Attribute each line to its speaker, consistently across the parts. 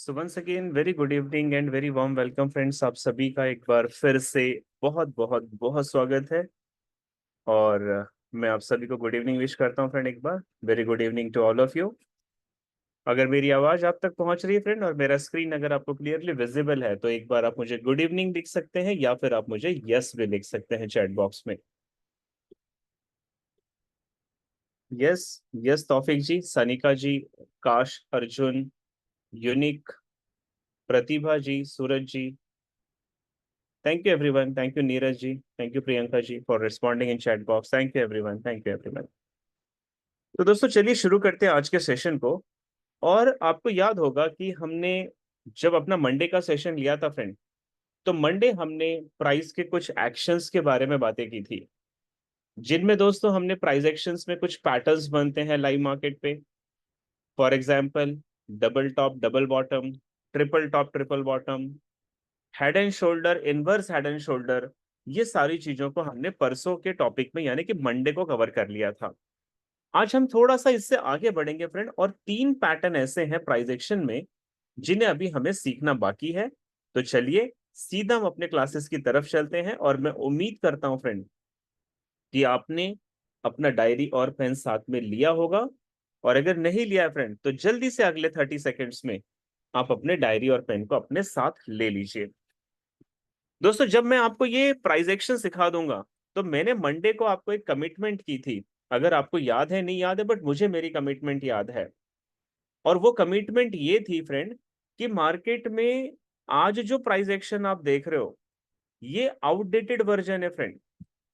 Speaker 1: So once again very good evening and very warm welcome friends. आप सभी का एक बार फिर से बहुत बहुत बहुत स्वागत है। और मैं आप सभी को गुड इवनिंग विश करता हूँ फ्रेंड। एक बार very good evening to all of you. अगर मेरी आवाज आप तक पहुंच रही है फ्रेंड और मेरा स्क्रीन अगर आपको क्लियरली विजिबल है तो एक बार आप मुझे गुड इवनिंग लिख सकते हैं या फिर आप मुझे यस भी लिख सकते हैं चैट बॉक्स में। यस। यस तौफिक जी, सनिका जी, काश, Arjun, unique, Pratibha ji, Suraj ji, thank you everyone. Thank you Neeraj ji, thank you Priyanka ji for responding in chat box. Thank you everyone, thank you everyone. तो दोस्तों चलिए शुरू करते हैं आज के सेशन को। और आपको याद होगा कि हमने जब अपना मंडे का सेशन लिया था फ्रेंड, तो मंडे हमने प्राइस के कुछ एक्शंस के बारे में बातें की थी, जिनमें दोस्तों हमने प्राइस एक्शंस में कुछ पैटर्न्स बनते हैं लाइव मार्केट पे। For example, double top double bottom, triple top triple bottom, head and shoulder, inverse head and shoulder, ये सारी चीजों को हमने परसों के टॉपिक में यानी कि मंडे को कवर कर लिया था। आज हम थोड़ा सा इससे आगे बढ़ेंगे फ्रेंड, और तीन पैटर्न ऐसे हैं प्राइस एक्शन में जिन्हें अभी हमें सीखना बाकी है। तो चलिए सीधा हम अपने क्लासेस की तरफ चलते हैं, और मैं उम्मीद करता हूं फ्रेंड कि आपने अपना डायरी और पेन साथ में लिया होगा। और अगर नहीं लिया है फ्रेंड तो जल्दी से अगले 30 सेकेंड्स में आप अपने डायरी और पेन को अपने साथ ले लीजिए। दोस्तों जब मैं आपको ये प्राइस एक्शन सिखा दूंगा तो मैंने मंडे को आपको एक कमिटमेंट की थी। अगर आपको याद है नहीं याद है, बट मुझे मेरी कमिटमेंट याद है। और वो कमिटमेंट ये थी फ्रेंड कि मार्केट में आज जो प्राइस एक्शन आप देख रहे हो ये आउटडेटेड वर्जन है फ्रेंड।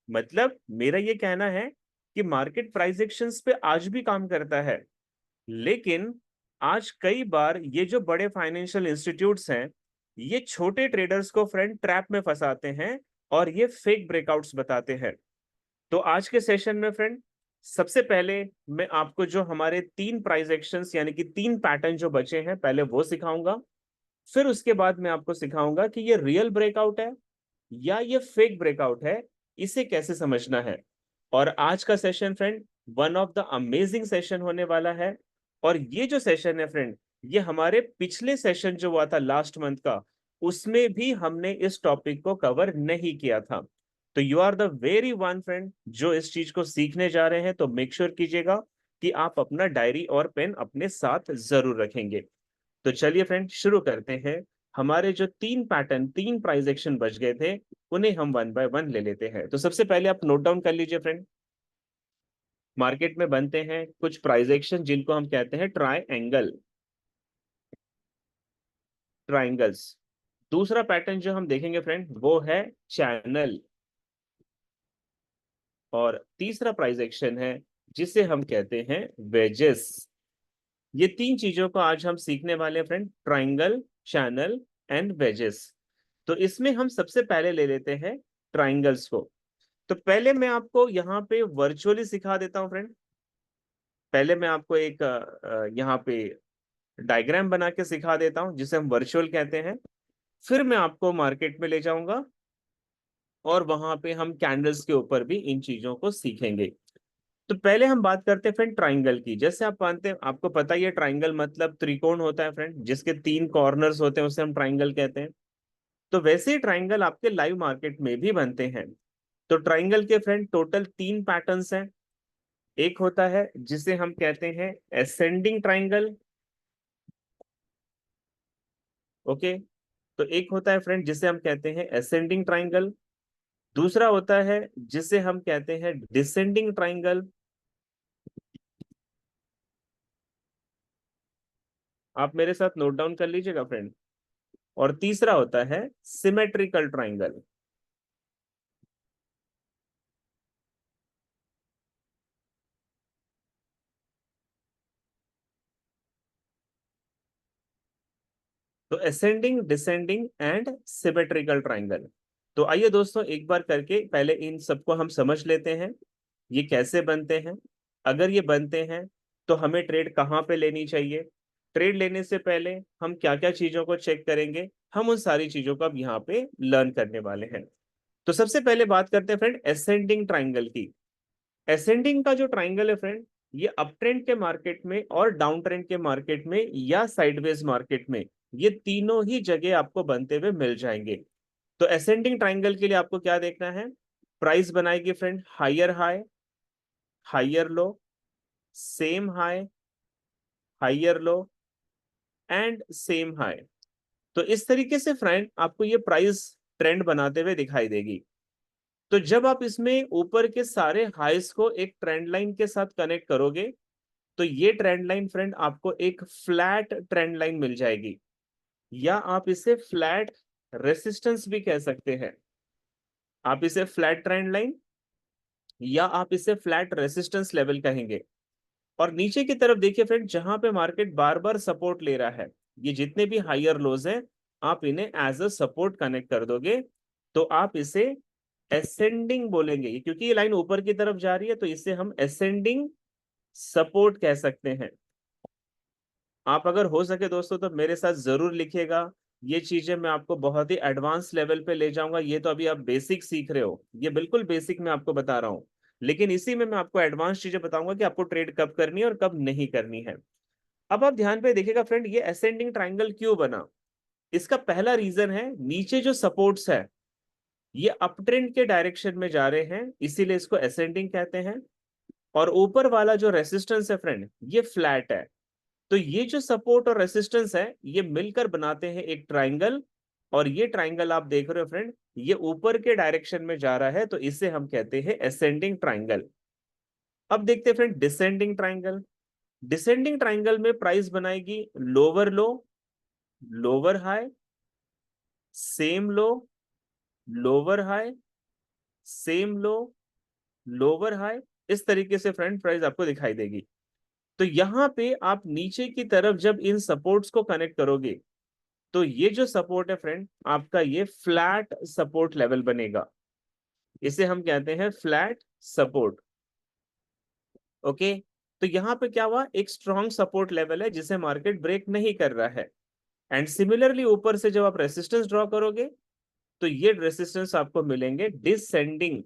Speaker 1: मतलब मेरा ये कहना है कि मार्केट प्राइस एक्शंस पे आज भी काम करता है, लेकिन आज कई बार ये जो बड़े फाइनेंशियल इंस्टीट्यूट्स हैं ये छोटे ट्रेडर्स को फ्रेंड ट्रैप में फंसाते हैं और ये फेक ब्रेकआउट्स बताते हैं। तो आज के सेशन में फ्रेंड सबसे पहले मैं आपको जो हमारे तीन प्राइस एक्शंस यानी कि तीन पैटर्न जो बचे हैं पहले वो सिखाऊंगा। फिर उसके बाद मैं आपको सिखाऊंगा कि ये रियल ब्रेकआउट है या ये फेक ब्रेकआउट है, इसे कैसे समझना है। और आज का session friend one of the amazing session होने वाला है। और ये जो सेशन है फ्रेंड, ये हमारे पिछले सेशन जो हुआ था लास्ट मंथ का, उसमें भी हमने इस टॉपिक को कवर नहीं किया था। तो you are the very one friend जो इस चीज को सीखने जा रहे हैं, तो मेक श्योर कीजिएगा कि आप अपना डायरी और पेन अपने साथ जरूर रखेंगे। तो चलिए फ्रेंड शुरू करते हैं। हमारे जो तीन पैटर्न तीन प्राइस एक्शन बच गए थे उन्हें हम वन बाय वन ले लेते हैं। तो सबसे पहले आप नोट डाउन कर लीजिए फ्रेंड। मार्केट में बनते हैं कुछ प्राइस एक्शन जिनको हम कहते हैं ट्राइंगल्स। दूसरा पैटर्न जो हम देखेंगे फ्रेंड वो है चैनल। और तीसरा प्राइस एक्शन है जिसे हम कहते हैं वेजेस। ये तीन चीजों को आज हम सीखने वाले हैं friend, triangle, channel and wages. तो इसमें हम सबसे पहले ले लेते हैं ट्राइंगल्स को। तो पहले मैं आपको यहाँ पे वर्चुअली सिखा देता हूँ फ्रेंड। पहले मैं आपको एक यहाँ पे डायग्राम बना के सिखा देता हूँ जिसे हम वर्चुअल कहते हैं। फिर मैं आपको मार्केट में ले जाऊंगा और वहां पे हम कैंडल्स के ऊपर भी इन चीजों को सीखेंगे। तो पहले हम बात करते हैं फ्रेंड ट्राइंगल की। जैसे आप मानते हैं, आपको पता ही है ट्राइंगल मतलब त्रिकोण होता है फ्रेंड, जिसके तीन कॉर्नर्स होते हैं उसे हम ट्राइंगल कहते हैं। तो वैसे ही ट्राइंगल आपके लाइव मार्केट में भी बनते हैं। तो ट्राइंगल के फ्रेंड टोटल तीन पैटर्न्स हैं। एक होता है जिसे हम कहते हैं एसेंडिंग ट्राइंगल। ओके। तो एक होता है फ्रेंड जिसे हम कहते हैं एसेंडिंग ट्राइंगल। दूसरा होता है जिसे हम कहते हैं डिसेंडिंग ट्राइंगल। आप मेरे साथ नोट डाउन कर लीजिएगा फ्रेंड। और तीसरा होता है सिमेट्रिकल ट्राइंगल। तो ascending, descending and symmetrical triangle. तो आइए दोस्तों एक बार करके पहले इन सबको हम समझ लेते हैं, ये कैसे बनते हैं। अगर ये बनते हैं तो हमें ट्रेड कहाँ पे लेनी चाहिए, ट्रेड लेने से पहले हम क्या क्या चीजों को चेक करेंगे, हम उन सारी चीजों को अब यहाँ पे लर्न करने वाले हैं। तो सबसे पहले बात करते हैं फ्रेंड असेंडिंग ट्राइंगल की। असेंडिंग का जो ट्राइंगल है फ्रेंड, ये अप ट्रेंड के मार्केट में और डाउन ट्रेंड के मार्केट में या साइडवेज मार्केट में ये तीनों ही जगह आपको बनते हुए मिल जाएंगे। तो असेंडिंग ट्राइंगल के लिए आपको क्या देखना है, प्राइस बनाएगी friend higher high, higher low, same high, higher low and same high. तो इस तरीके से फ्रेंड आपको ये प्राइस ट्रेंड बनाते हुए दिखाई देगी। तो जब आप इसमें ऊपर के सारे हाइस को एक ट्रेंड लाइन के साथ कनेक्ट करोगे तो ये ट्रेंड लाइन फ्रेंड आपको एक फ्लैट ट्रेंड लाइन मिल जाएगी, या आप इसे फ्लैट रेसिस्टेंस भी कह सकते हैं। आप इसे फ्लैट ट्रेंड लाइन या आप इसे फ्लैट रेसिस्टेंस लेवल कहेंगे। और नीचे की तरफ देखिए फ्रेंड, जहां पे मार्केट बार बार सपोर्ट ले रहा है, ये जितने भी हायर लोज हैं आप इन्हें एज अ सपोर्ट कनेक्ट कर दोगे, तो आप इसे असेंडिंग बोलेंगे, क्योंकि ये लाइन ऊपर की तरफ जा रही है तो इसे हम असेंडिंग सपोर्ट कह सकते हैं। आप अगर हो सके दोस्तों तो मेरे साथ जरूर लिखिएगा, ये चीजें मैं आपको बहुत ही एडवांस लेवल पे ले जाऊंगा। ये तो अभी आप बेसिक सीख रहे हो, ये बिल्कुल बेसिक मैं आपको बता रहा हूँ, लेकिन इसी में मैं आपको एडवांस चीजें बताऊंगा कि आपको ट्रेड कब करनी है और कब नहीं करनी है। अब आप ध्यान पे देखिएगा फ्रेंड, ये असेंडिंग ट्राइंगल क्यों बना। इसका पहला रीजन है, नीचे जो सपोर्ट्स है ये अपट्रेंड के डायरेक्शन में जा रहे हैं, इसीलिए इसको असेंडिंग कहते हैं। और ऊपर वाला जो रेसिस्टेंस है फ्रेंड ये फ्लैट है। तो ये जो सपोर्ट और रेसिस्टेंस है ये मिलकर बनाते हैं एक ट्राइंगल, और ये ट्राइंगल आप देख रहे हो फ्रेंड ये ऊपर के डायरेक्शन में जा रहा है, तो इसे हम कहते हैं असेंडिंग ट्राइंगल। अब देखते हैं friend descending triangle. Descending triangle में प्राइस बनाएगी lower low, lower high, same low, lower high, same low, lower high. इस तरीके से फ्रेंड प्राइस आपको दिखाई देगी। तो यहां पे आप नीचे की तरफ जब इन सपोर्ट्स को कनेक्ट करोगे तो ये जो सपोर्ट है फ्रेंड आपका ये फ्लैट सपोर्ट लेवल बनेगा, इसे हम कहते हैं फ्लैट सपोर्ट। ओके, तो यहां पे क्या हुआ, एक स्ट्रॉन्ग सपोर्ट लेवल है जिसे मार्केट ब्रेक नहीं कर रहा है। एंड सिमिलरली ऊपर से जब आप रेसिस्टेंस ड्रॉ करोगे तो ये रेसिस्टेंस आपको मिलेंगे डिसेंडिंग,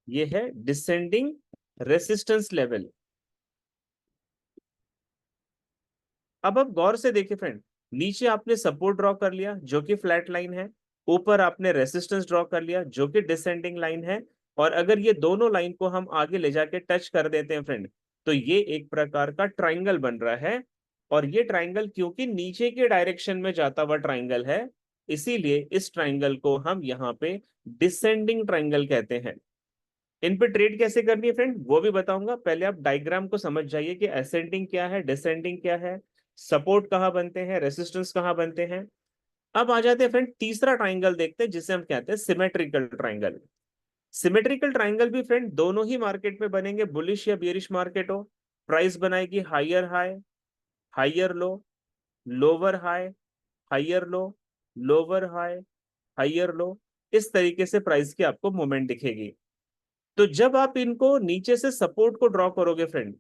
Speaker 1: ये है डिसेंडिंग रेसिस्टेंस लेवल। अब आप गौर से देखिए फ्रेंड, नीचे आपने सपोर्ट ड्रॉ कर लिया जो कि फ्लैट लाइन है, ऊपर आपने रेसिस्टेंस ड्रॉ कर लिया जो कि डिसेंडिंग लाइन है। और अगर ये दोनों लाइन को हम आगे ले जाके टच कर देते हैं फ्रेंड तो ये एक प्रकार का ट्राइंगल बन रहा है। और ये ट्राइंगल क्योंकि नीचे के डायरेक्शन में जाता हुआ ट्राइंगल है, इसीलिए इस ट्राइंगल को हम यहाँ पे डिसेंडिंग ट्राइंगल कहते हैं। इन पे ट्रेड कैसे करनी है फ्रेंड वो भी बताऊंगा, पहले आप डायग्राम को समझ जाइए कि असेंडिंग क्या है, डिसेंडिंग क्या है, सपोर्ट कहाँ बनते हैं, रेसिस्टेंस कहाँ बनते हैं। अब आ जाते हैं फ्रेंड तीसरा ट्राइंगल देखते हैं जिसे हम कहते हैं सिमेट्रिकल ट्राइंगल। सिमेट्रिकल ट्राइंगल भी फ्रेंड दोनों ही मार्केट में बनेंगे, बुलिश या बियरिश मार्केट हो। प्राइस बनाएगी higher high, higher low, lower high, higher low, lower high, higher low. इस तरीके से प्राइस की आपको मूवमेंट दिखेगी। तो जब आप इनको नीचे से सपोर्ट को ड्रॉ करोगे फ्रेंड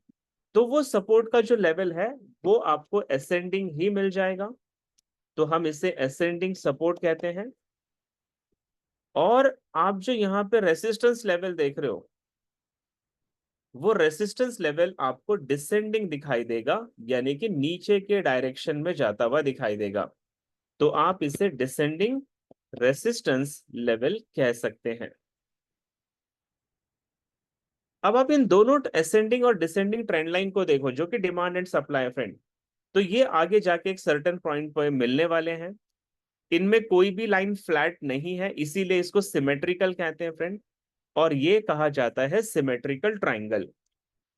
Speaker 1: तो वो सपोर्ट का जो लेवल है वो आपको असेंडिंग ही मिल जाएगा, तो हम इसे असेंडिंग सपोर्ट कहते हैं। और आप जो यहाँ पे रेसिस्टेंस लेवल देख रहे हो वो रेसिस्टेंस लेवल आपको डिसेंडिंग दिखाई देगा, यानी कि नीचे के डायरेक्शन में जाता हुआ दिखाई देगा, तो आप इसे डिसेंडिंग रेसिस्टेंस लेवल कह सकते हैं। अब आप इन दोनों असेंडिंग और डिसेंडिंग ट्रेंड लाइन को देखो जो कि डिमांड एंड सप्लाई है फ्रेंड, तो ये आगे जाके एक सर्टेन पॉइंट पर मिलने वाले हैं। इनमें कोई भी लाइन फ्लैट नहीं है, इसीलिए इसको सिमेट्रिकल कहते हैं फ्रेंड, और ये कहा जाता है सिमेट्रिकल ट्राइंगल।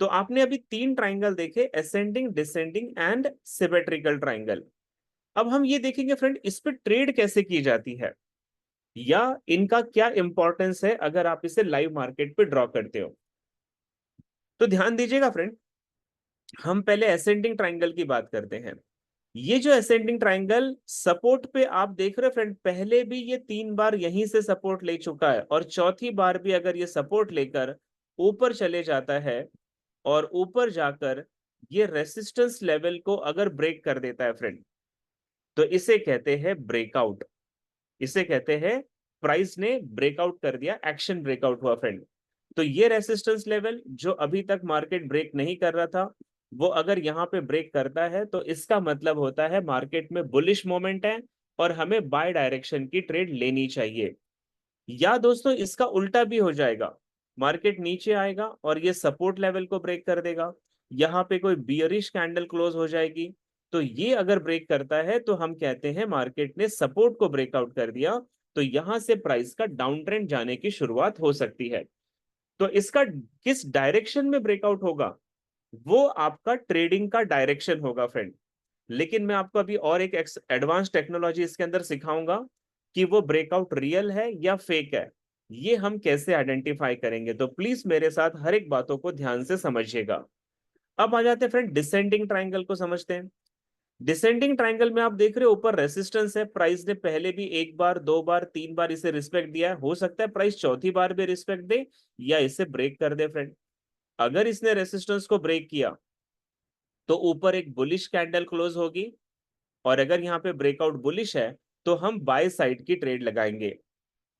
Speaker 1: तो आपने अभी तीन ट्राइंगल देखे, ascending, descending and symmetrical triangle. अब हम ये देखेंगे फ्रेंड इस पे ट्रेड कैसे की जाती है, या इनका क्या इंपॉर्टेंस है अगर आप इसे लाइव मार्केट पे ड्रॉ करते हो। तो ध्यान दीजिएगा फ्रेंड, हम पहले असेंडिंग ट्राइंगल की बात करते हैं। ये जो असेंडिंग ट्राइंगल सपोर्ट पे आप देख रहे हो फ्रेंड, पहले भी ये 3 बार यहीं से सपोर्ट ले चुका है, और चौथी बार भी अगर ये सपोर्ट लेकर ऊपर चले जाता है और ऊपर जाकर ये रेसिस्टेंस लेवल को अगर ब्रेक कर देता है फ्रेंड तो इसे कहते हैं ब्रेकआउट। इसे कहते हैं प्राइस ने ब्रेकआउट कर दिया, एक्शन ब्रेकआउट हुआ फ्रेंड। तो ये रेसिस्टेंस लेवल जो अभी तक मार्केट ब्रेक नहीं कर रहा था वो अगर यहाँ पे ब्रेक करता है तो इसका मतलब होता है मार्केट में बुलिश मोमेंट है और हमें बाय डायरेक्शन की ट्रेड लेनी चाहिए। या दोस्तों इसका उल्टा भी हो जाएगा, मार्केट नीचे आएगा और ये सपोर्ट लेवल को ब्रेक कर देगा, यहाँ पे कोई बियरिश कैंडल क्लोज हो जाएगी, तो ये अगर ब्रेक करता है तो हम कहते हैं मार्केट ने सपोर्ट को ब्रेकआउट कर दिया, तो यहां से प्राइस का डाउन ट्रेंड जाने की शुरुआत हो सकती है। तो इसका किस डायरेक्शन में ब्रेकआउट होगा वो आपका ट्रेडिंग का डायरेक्शन होगा फ्रेंड। लेकिन मैं आपको अभी और एक एडवांस टेक्नोलॉजी इसके अंदर सिखाऊंगा कि वो ब्रेकआउट रियल है या फेक है, ये हम कैसे आइडेंटिफाई करेंगे। तो प्लीज मेरे साथ हर एक बातों को ध्यान से समझिएगा। अब आ जाते हैं फ्रेंड डिसेंडिंग ट्राइंगल को समझते हैं। डिसेंडिंग ट्राइंगल में आप देख रहे हो ऊपर रेसिस्टेंस है, प्राइस ने पहले भी एक बार, दो बार, तीन बार इसे रिस्पेक्ट दिया है, हो सकता है प्राइस चौथी बार भी रिस्पेक्ट दे या इसे ब्रेक कर दे फ्रेंड। अगर इसने रेसिस्टेंस को ब्रेक किया तो ऊपर एक बुलिश कैंडल क्लोज होगी, और अगर यहाँ पे ब्रेकआउट बुलिश है तो हम बाय साइड की ट्रेड लगाएंगे।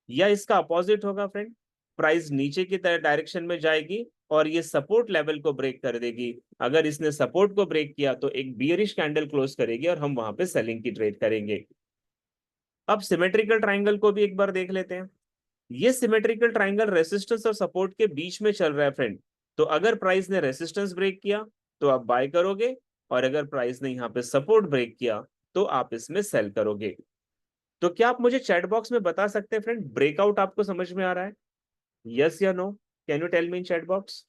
Speaker 1: या इसका अपोजिट होगा फ्रेंड, प्राइस नीचे की तरह डायरेक्शन में जाएगी और ये सपोर्ट लेवल को ब्रेक कर देगी। अगर इसने सपोर्ट को ब्रेक किया तो एक बियरिश कैंडल क्लोज करेगी और हम वहां पे सेलिंग की ट्रेड करेंगे। अब सिमेट्रिकल ट्राइंगल को भी एक बार देख लेते हैं। ये सिमेट्रिकल ट्राइंगल रेसिस्टेंस और सपोर्ट के बीच में चल रहा है फ्रेंड। तो अगर प्राइस ने रेसिस्टेंस ब्रेक किया तो आप बाय करोगे, और अगर प्राइस ने यहाँ पे सपोर्ट ब्रेक किया तो आप इसमें सेल करोगे। तो क्या आप मुझे चैट बॉक्स में बता सकते हैं फ्रेंड, ब्रेकआउट आपको समझ में आ रहा है, यस या no? Can you tell me in chat box?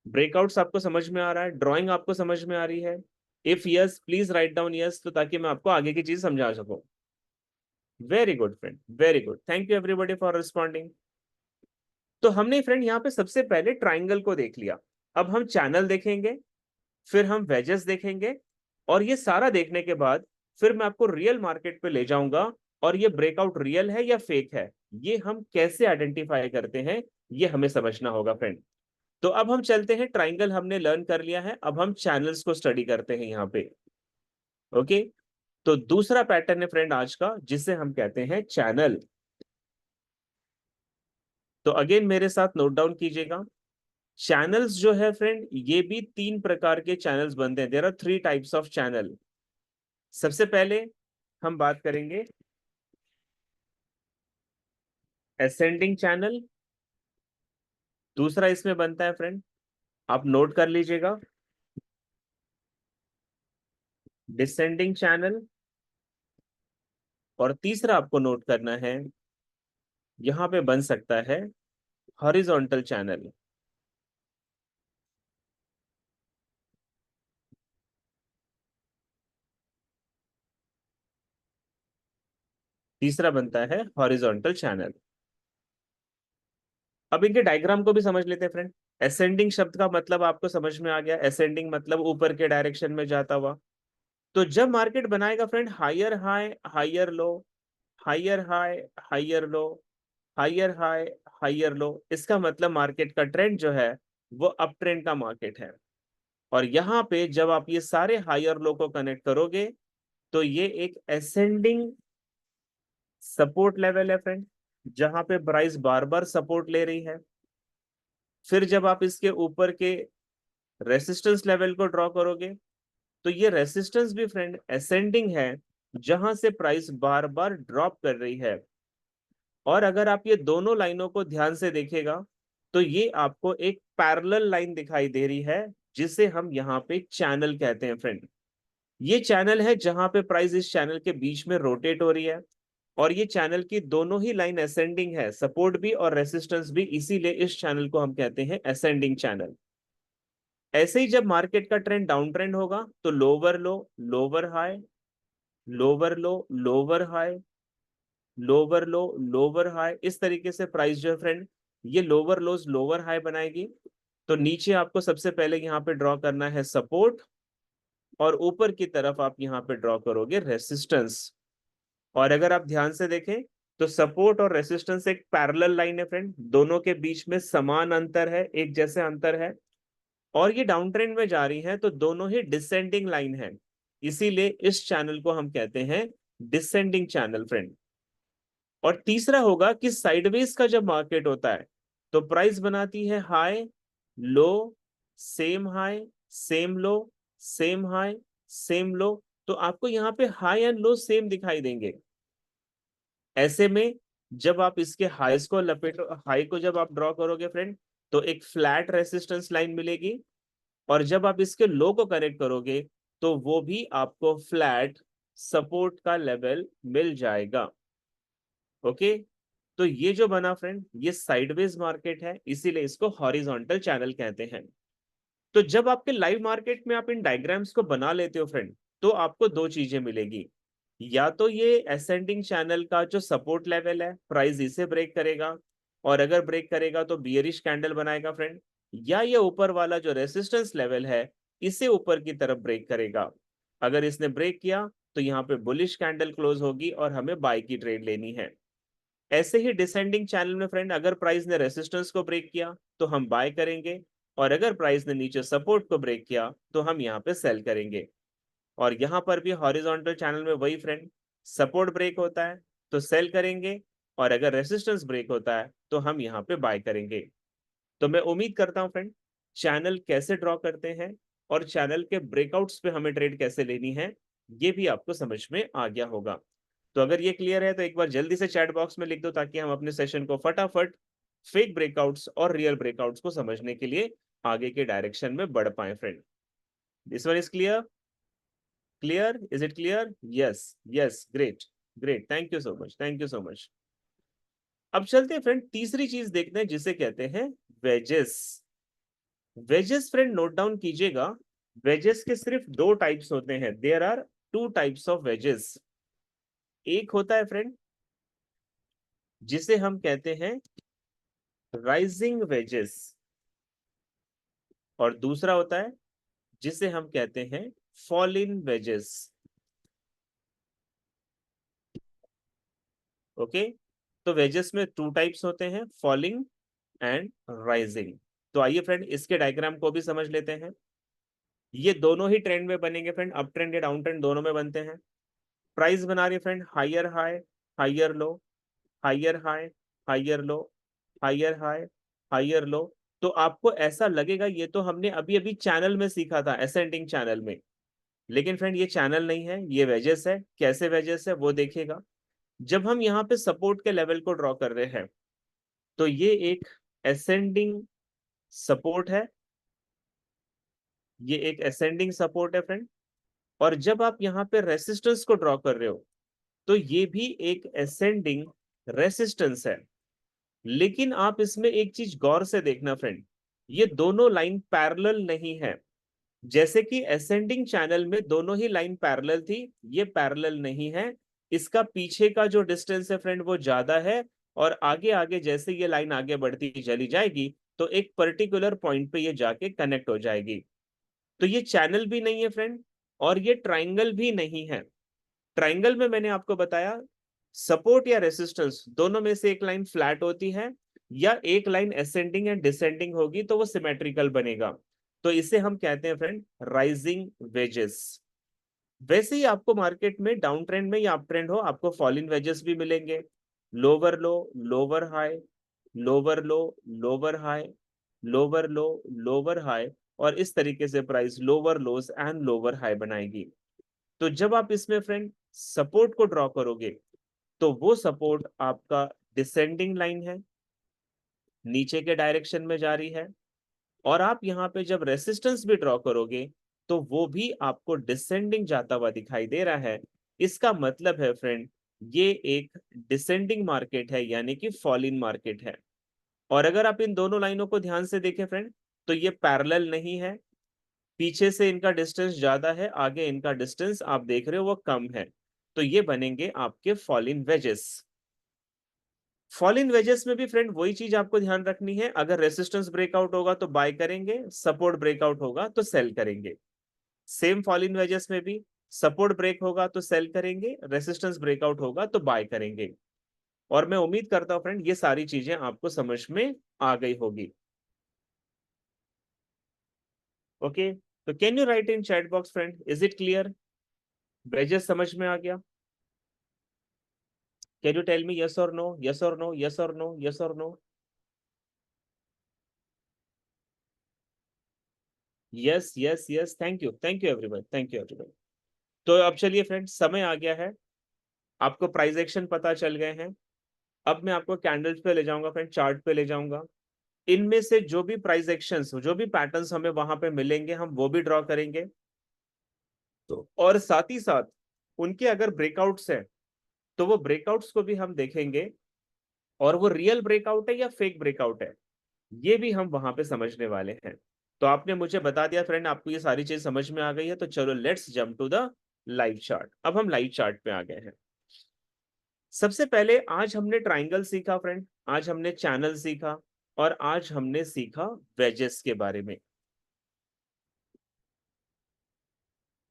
Speaker 1: Breakouts आपको समझ में आ रहा है, ड्राइंग आपको समझ में आ रही है? If yes please write down yes, तो ताकि मैं आपको आगे की चीज समझा सकूं। Very good friend, very good, thank you everybody for responding. तो हमने फ्रेंड यहाँ पे सबसे पहले ट्राइंगल को देख लिया, अब हम चैनल देखेंगे, फिर हम वेजेस देखेंगे, और ये सारा देखने के बाद फिर मैं आपको रियल मार्केट पे ले जाऊंगा, और ये ब्रेकआउट रियल है या फेक है ये हम कैसे आइडेंटिफाई करते हैं ये हमें समझना होगा फ्रेंड। तो अब हम चलते हैं, ट्राइंगल हमने लर्न कर लिया है, अब हम चैनल्स को स्टडी करते हैं यहाँ पे। ओके, तो दूसरा पैटर्न है फ्रेंड आज का जिसे हम कहते हैं चैनल। तो अगेन मेरे साथ नोट डाउन कीजिएगा, चैनल्स जो है फ्रेंड ये भी तीन प्रकार के चैनल्स बनते हैं, there are three types of channel. सबसे पहले हम बात करेंगे असेंडिंग चैनल, दूसरा इसमें बनता है फ्रेंड, आप नोट कर लीजिएगा, डिसेंडिंग चैनल, और तीसरा आपको नोट करना है, यहां पे बन सकता है हॉरिजॉन्टल चैनल। तीसरा बनता है हॉरिजॉन्टल चैनल। अब इनके डायग्राम को भी समझ लेते हैं फ्रेंड। असेंडिंग शब्द का मतलब आपको समझ में आ गया, असेंडिंग मतलब ऊपर के डायरेक्शन में जाता हुआ। तो जब मार्केट बनाएगा friend higher high higher low, higher high higher low, higher high higher low, इसका मतलब मार्केट का ट्रेंड जो है वो अप ट्रेंड का मार्केट है। और यहाँ पे जब आप ये सारे हायर लो को कनेक्ट करोगे तो ये एक असेंडिंग सपोर्ट लेवल है फ्रेंड, जहां पे प्राइस बार बार सपोर्ट ले रही है। फिर जब आप इसके ऊपर के रेसिस्टेंस लेवल को ड्रॉ करोगे तो ये रेसिस्टेंस भी फ्रेंड असेंडिंग है, जहां से प्राइस बार बार ड्रॉप कर रही है। और अगर आप ये दोनों लाइनों को ध्यान से देखेगा तो ये आपको एक पैरेलल लाइन दिखाई दे रही है, जिसे हम यहाँ पे चैनल कहते हैं फ्रेंड। ये चैनल है जहां पे प्राइस इस चैनल के बीच में रोटेट हो रही है, और ये चैनल की दोनों ही लाइन असेंडिंग है, सपोर्ट भी और रेसिस्टेंस भी, इसीलिए इस चैनल को हम कहते हैं असेंडिंग चैनल। ऐसे ही जब मार्केट का ट्रेंड डाउन ट्रेंड होगा तो lower low, lower high, lower low, lower high, lower low, lower high, इस तरीके से प्राइस जो है फ्रेंड ये लोअर लोज लोअर हाई बनाएगी। तो नीचे आपको सबसे पहले यहाँ पे ड्रॉ करना है सपोर्ट, और ऊपर की तरफ आप यहाँ पे ड्रॉ करोगे रेसिस्टेंस। और अगर आप ध्यान से देखें तो सपोर्ट और रेसिस्टेंस एक पैरेलल लाइन है फ्रेंड, दोनों के बीच में समान अंतर है, एक जैसे अंतर है, और ये डाउन ट्रेंड में जा रही है तो दोनों ही डिसेंडिंग लाइन है, इसीलिए इस चैनल को हम कहते हैं डिसेंडिंग चैनल फ्रेंड। और तीसरा होगा कि साइडवेज का जब मार्केट होता है तो प्राइस बनाती है high low, same high, same low, same high, same low, तो आपको यहाँ पे हाई एंड लो सेम दिखाई देंगे। ऐसे में जब आप इसके हाईस को लपेटो, हाई को जब आप ड्रॉ करोगे फ्रेंड, तो एक फ्लैट रेसिस्टेंस लाइन मिलेगी, और जब आप इसके लो को कनेक्ट करोगे तो वो भी आपको फ्लैट सपोर्ट का लेवल मिल जाएगा। ओके, तो ये जो बना फ्रेंड, ये साइडवेज मार्केट है, इसीलिए इसको हॉरिजॉन्टल चैनल कहते हैं। तो जब आपके लाइव मार्केट में आप इन डायग्राम्स को बना लेते हो फ्रेंड, तो आपको दो चीजें मिलेगी। या तो ये असेंडिंग चैनल का जो सपोर्ट लेवल है, प्राइस इसे ब्रेक करेगा, और अगर ब्रेक करेगा तो बियरिश कैंडल बनाएगा फ्रेंड। या ये ऊपर वाला जो रेसिस्टेंस लेवल है, इसे ऊपर की तरफ ब्रेक करेगा। अगर इसने ब्रेक किया तो यहाँ पे बुलिश कैंडल क्लोज होगी और हमें बाय की ट्रेड लेनी है। ऐसे ही डिसेंडिंग चैनल में फ्रेंड, अगर प्राइस ने रेसिस्टेंस को ब्रेक किया तो हम बाय करेंगे, और अगर प्राइस ने नीचे सपोर्ट को ब्रेक किया तो हम यहाँ पे सेल करेंगे। और यहाँ पर भी हॉरिजॉन्टल चैनल में वही फ्रेंड, सपोर्ट ब्रेक होता है तो सेल करेंगे, और अगर रेसिस्टेंस ब्रेक होता है तो हम यहाँ पे बाय करेंगे। तो मैं उम्मीद करता हूँ फ्रेंड, चैनल कैसे ड्रॉ करते हैं और चैनल के ब्रेकआउट्स पे हमें ट्रेड कैसे लेनी है, ये भी आपको समझ में आ गया होगा। तो अगर ये क्लियर है तो एक बार जल्दी से चैट बॉक्स में लिख दो, ताकि हम अपने सेशन को फटाफट फेक ब्रेकआउट्स और रियल ब्रेकआउट्स को समझने के लिए आगे के डायरेक्शन में बढ़ पाए friend. This one is clear? Clear? Is it clear? Yes, yes, great, great, thank you so much, thank you so much. अब चलते हैं फ्रेंड, तीसरी चीज देखते हैं जिसे कहते हैं wedges. Wedges friend note down कीजिएगा, वेजेस के सिर्फ दो टाइप्स होते हैं, there are two types of wedges. एक होता है फ्रेंड जिसे हम कहते हैं राइजिंग वेजेस, और दूसरा होता है जिसे हम कहते हैं फॉलिन वेजेस। ओके, तो वेजेस में टू टाइप्स होते हैं, फॉलिंग एंड राइजिंग। तो आइए फ्रेंड इसके डायग्राम को भी समझ लेते हैं। ये दोनों ही ट्रेंड में बनेंगे फ्रेंड, अप ट्रेंड या डाउन ट्रेंड दोनों में बनते हैं। प्राइस बना रही है फ्रेंड हाइयर हाई, हाइयर लो, हाइयर हाई, हाइयर लो, हाइयर हाई, हाइयर लो। तो आपको ऐसा लगेगा ये तो हमने अभी अभी चैनल में सीखा था, असेंडिंग चैनल में। लेकिन फ्रेंड ये चैनल नहीं है, ये वेजेस है। कैसे वेजेस है वो देखिएगा। जब हम यहाँ पे सपोर्ट के लेवल को ड्रॉ कर रहे हैं, तो ये एक असेंडिंग सपोर्ट है, ये एक असेंडिंग सपोर्ट है फ्रेंड। और जब आप यहाँ पे रेसिस्टेंस को ड्रॉ कर रहे हो, तो ये भी एक असेंडिंग रेसिस्टेंस है। लेकिन आप इसमें एक चीज गौर से देखना फ्रेंड, ये दोनों लाइन पैरेलल नहीं है। जैसे कि असेंडिंग चैनल में दोनों ही लाइन पैरेलल थी, ये पैरेलल नहीं है। इसका पीछे का जो डिस्टेंस है फ्रेंड वो ज्यादा है, और आगे आगे जैसे ये लाइन आगे बढ़ती चली जाएगी तो एक पर्टिकुलर पॉइंट पे ये जाके कनेक्ट हो जाएगी। तो ये चैनल भी नहीं है फ्रेंड, और ये ट्राइंगल भी नहीं है। ट्राइंगल में मैंने आपको बताया, सपोर्ट या रेसिस्टेंस दोनों में से एक लाइन फ्लैट होती है, या एक लाइन असेंडिंग एंड डिसेंडिंग होगी तो वो सिमेट्रिकल बनेगा। तो इसे हम कहते हैं फ्रेंड राइजिंग वेजेस। वैसे ही आपको मार्केट में डाउन ट्रेंड में या अप ट्रेंड हो, आपको फॉलिन वेजेस भी मिलेंगे। Lower low, lower high, lower low, lower high, lower low, lower high, और इस तरीके से price lower lodge and lower high बनाएगी। तो जब आप इसमें फ्रेंड सपोर्ट को ड्रॉ करोगे, तो वो सपोर्ट आपका डिसेंडिंग लाइन है, नीचे के डायरेक्शन में जा रही है। और आप यहाँ पे जब रेसिस्टेंस भी ड्रॉ करोगे, तो वो भी आपको डिसेंडिंग जाता हुआ दिखाई दे रहा है। इसका मतलब है फ्रेंड, ये एक डिसेंडिंग मार्केट है, यानी कि फॉलिन मार्केट है। और अगर आप इन दोनों लाइनों को ध्यान से देखें फ्रेंड, तो ये पैरेलल नहीं है, पीछे से इनका डिस्टेंस ज्यादा है, आगे इनका डिस्टेंस आप देख रहे हो वो कम है। तो ये बनेंगे आपके फॉलिन वेजेस। फॉलिन वेजेस में भी फ्रेंड वही चीज आपको ध्यान रखनी है, अगर रेसिस्टेंस ब्रेकआउट होगा तो बाय करेंगे, सपोर्ट ब्रेकआउट होगा तो सेल करेंगे। सेम फॉलिन वेजेस में भी सपोर्ट ब्रेक होगा तो सेल करेंगे, रेसिस्टेंस ब्रेकआउट होगा तो बाय करेंगे। और मैं उम्मीद करता हूं फ्रेंड ये सारी चीजें आपको समझ में आ गई होगी। ओके, तो can you write in chat box friend, is it clear? Wedges समझ में आ गया? Can you tell me yes और नो, यस और नो, यस और नो, यस और no? Yes yes yes, thank you everyone, thank you everyone. तो अब चलिए फ्रेंड्स, समय आ गया है, आपको प्राइस एक्शन पता चल गए हैं। अब मैं आपको कैंडल्स पे ले जाऊंगा फ्रेंड, चार्ट पे ले जाऊंगा। इनमें से जो भी प्राइस एक्शंस, जो भी पैटर्न्स हमें वहां पे मिलेंगे, हम वो भी ड्रॉ करेंगे। तो और साथ ही साथ उनके अगर ब्रेकआउट्स हैं तो वो ब्रेकआउट्स को भी हम देखेंगे, और वो रियल ब्रेकआउट है या फेक ब्रेकआउट है, ये भी हम वहां पे समझने वाले हैं। तो आपने मुझे बता दिया फ्रेंड, आपको ये सारी चीज समझ में आ गई है, तो चलो let's jump to the live chart. अब हम लाइव चार्ट पे आ गए हैं। सबसे पहले आज हमने ट्राइंगल सीखा फ्रेंड, आज हमने चैनल सीखा, और आज हमने सीखा वेजेस के बारे में।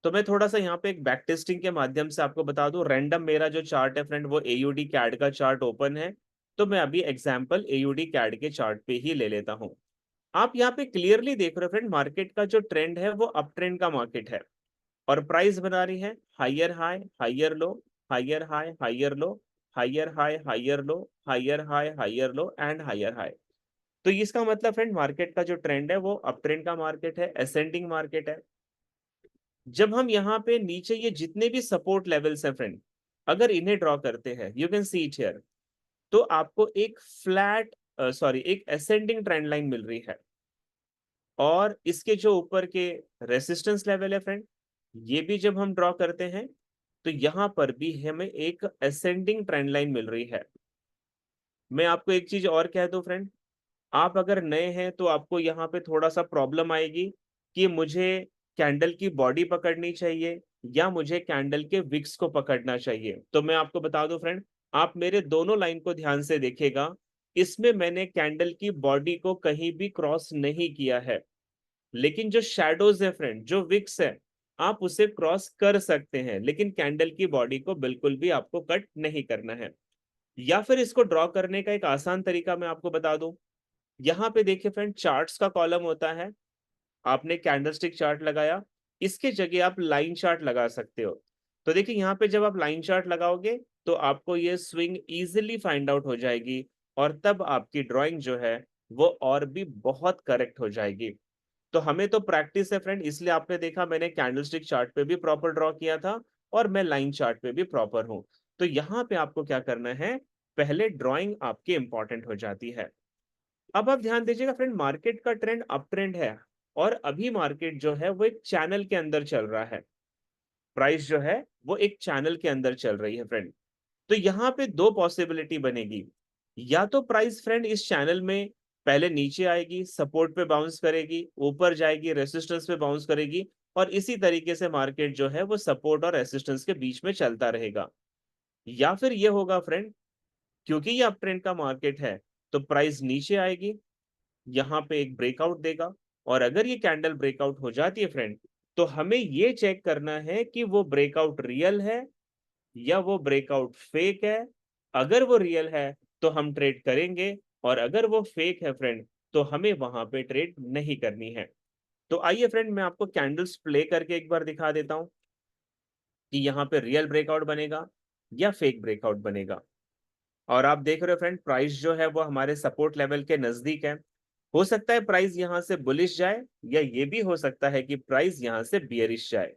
Speaker 1: तो मैं थोड़ा सा यहाँ पे एक बैक टेस्टिंग के माध्यम से आपको बता दूं, रैंडम मेरा जो चार्ट है फ्रेंड वो एयूडी कैड का चार्ट ओपन है। तो मैं अभी एग्जांपल एयूडी कैड के चार्ट पे ही ले लेता हूं। आप यहाँ पे क्लियरली देख रहे हो फ्रेंड, मार्केट का जो ट्रेंड है वो अप ट्रेंड का मार्केट है, और प्राइस बना रही है higher high higher low, higher high higher low, higher high higher low, higher high higher low and higher high. तो इसका मतलब फ्रेंड, मार्केट का जो ट्रेंड है वो अप ट्रेंड का मार्केट है, असेंडिंग मार्केट है। जब हम यहाँ पे नीचे ये जितने भी सपोर्ट लेवल्स हैं फ्रेंड, अगर इन्हें ड्रॉ करते हैं, you can see it here, तो आपको एक फ्लैट, सॉरी, एक असेंडिंग ट्रेंड लाइन मिल रही है। और इसके जो ऊपर के रेसिस्टेंस लेवल है फ्रेंड, ये भी जब हम ड्रॉ करते हैं तो यहां पर भी हमें एक असेंडिंग ट्रेंड लाइन मिल रही है। मैं आपको एक चीज और कह दूं फ्रेंड, आप अगर नए हैं तो आपको यहाँ पे थोड़ा सा प्रॉब्लम आएगी कि मुझे कैंडल की बॉडी पकड़नी चाहिए या मुझे कैंडल के विक्स को पकड़ना चाहिए। तो मैं आपको बता दूं फ्रेंड, आप मेरे दोनों लाइन को ध्यान से देखिएगा, इसमें मैंने कैंडल की बॉडी को कहीं भी क्रॉस नहीं किया है। लेकिन जो शैडोज है फ्रेंड, जो विक्स है, आप उसे क्रॉस कर सकते हैं, लेकिन कैंडल की बॉडी को बिल्कुल भी आपको कट नहीं करना है। या फिर इसको ड्रॉ करने का एक आसान तरीका मैं आपको बता दूं। यहाँ पे देखिए फ्रेंड, चार्ट्स का कॉलम होता है, आपने कैंडलस्टिक चार्ट लगाया, इसके जगह आप लाइन चार्ट लगा सकते हो। तो देखिए यहाँ पे जब आप लाइन चार्ट लगाओगे तो आपको ये स्विंग इजीली फाइंड आउट हो जाएगी, और तब आपकी ड्राइंग जो है वो और भी बहुत करेक्ट हो जाएगी। तो हमें तो प्रैक्टिस है फ्रेंड, इसलिए आपने देखा मैंने कैंडलस्टिक चार्ट पे भी प्रॉपर ड्रॉ किया था, और मैं लाइन चार्ट पे भी प्रॉपर हूं। तो यहाँ पे आपको क्या करना है, पहले ड्राइंग आपकी इंपॉर्टेंट हो जाती है। अब आप ध्यान दीजिएगा फ्रेंड, मार्केट का ट्रेंड अप ट्रेंड है, और अभी मार्केट जो है वो एक चैनल के अंदर चल रहा है। प्राइस जो है वो एक चैनल के अंदर चल रही है फ्रेंड। तो यहाँ पे दो पॉसिबिलिटी बनेगी, या तो प्राइस फ्रेंड इस चैनल में पहले नीचे आएगी, सपोर्ट पे बाउंस करेगी, ऊपर जाएगी, रेसिस्टेंस पे बाउंस करेगी, और इसी तरीके से मार्केट जो है वो सपोर्ट और रेसिस्टेंस के बीच में चलता रहेगा। या फिर ये होगा फ्रेंड, क्योंकि ये अप ट्रेंड का मार्केट है, तो प्राइस नीचे आएगी, यहाँ पे एक ब्रेकआउट देगा, और अगर ये कैंडल ब्रेकआउट हो जाती है फ्रेंड, तो हमें ये चेक करना है कि वो ब्रेकआउट रियल है या वो ब्रेकआउट फेक है। अगर वो रियल है तो हम ट्रेड करेंगे, और अगर वो फेक है फ्रेंड तो हमें वहां पे ट्रेड नहीं करनी है। तो आइए फ्रेंड, मैं आपको कैंडल्स प्ले करके एक बार दिखा देता हूं कि यहाँ पे रियल ब्रेकआउट बनेगा या फेक ब्रेकआउट बनेगा। और आप देख रहे हो फ्रेंड, प्राइस जो है वो हमारे सपोर्ट लेवल के नजदीक है। हो सकता है प्राइस यहां से बुलिश जाए, या ये भी हो सकता है कि प्राइस यहां से बियरिश जाए।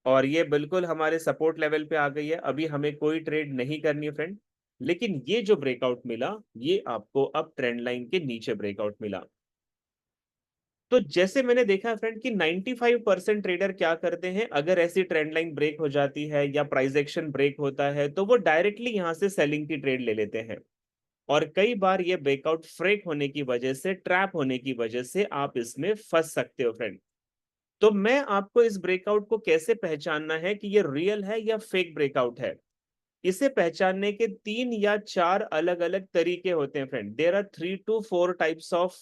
Speaker 1: और ये बिल्कुल हमारे सपोर्ट लेवल पे आ गई है, अभी हमें कोई ट्रेड नहीं करनी है फ्रेंड। लेकिन ये जो ब्रेकआउट मिला, ये आपको अब ट्रेंड लाइन के नीचे ब्रेकआउट मिला। तो जैसे मैंने देखा है फ्रेंड कि 95% ट्रेडर क्या करते हैं, अगर ऐसी ट्रेंड लाइन ब्रेक हो जाती है या प्राइस एक्शन ब्रेक होता है, तो वो डायरेक्टली यहां से सेलिंग की ट्रेड ले लेते हैं। और कई बार ये ब्रेकआउट फ्रेक होने की वजह से, ट्रैप होने की वजह से आप इसमें फंस सकते हो फ्रेंड। तो मैं आपको इस ब्रेकआउट को कैसे पहचानना है कि ये रियल है या फेक ब्रेकआउट है, इसे पहचानने के 3 या 4 अलग अलग तरीके होते हैं friend. There are 3 to 4 types of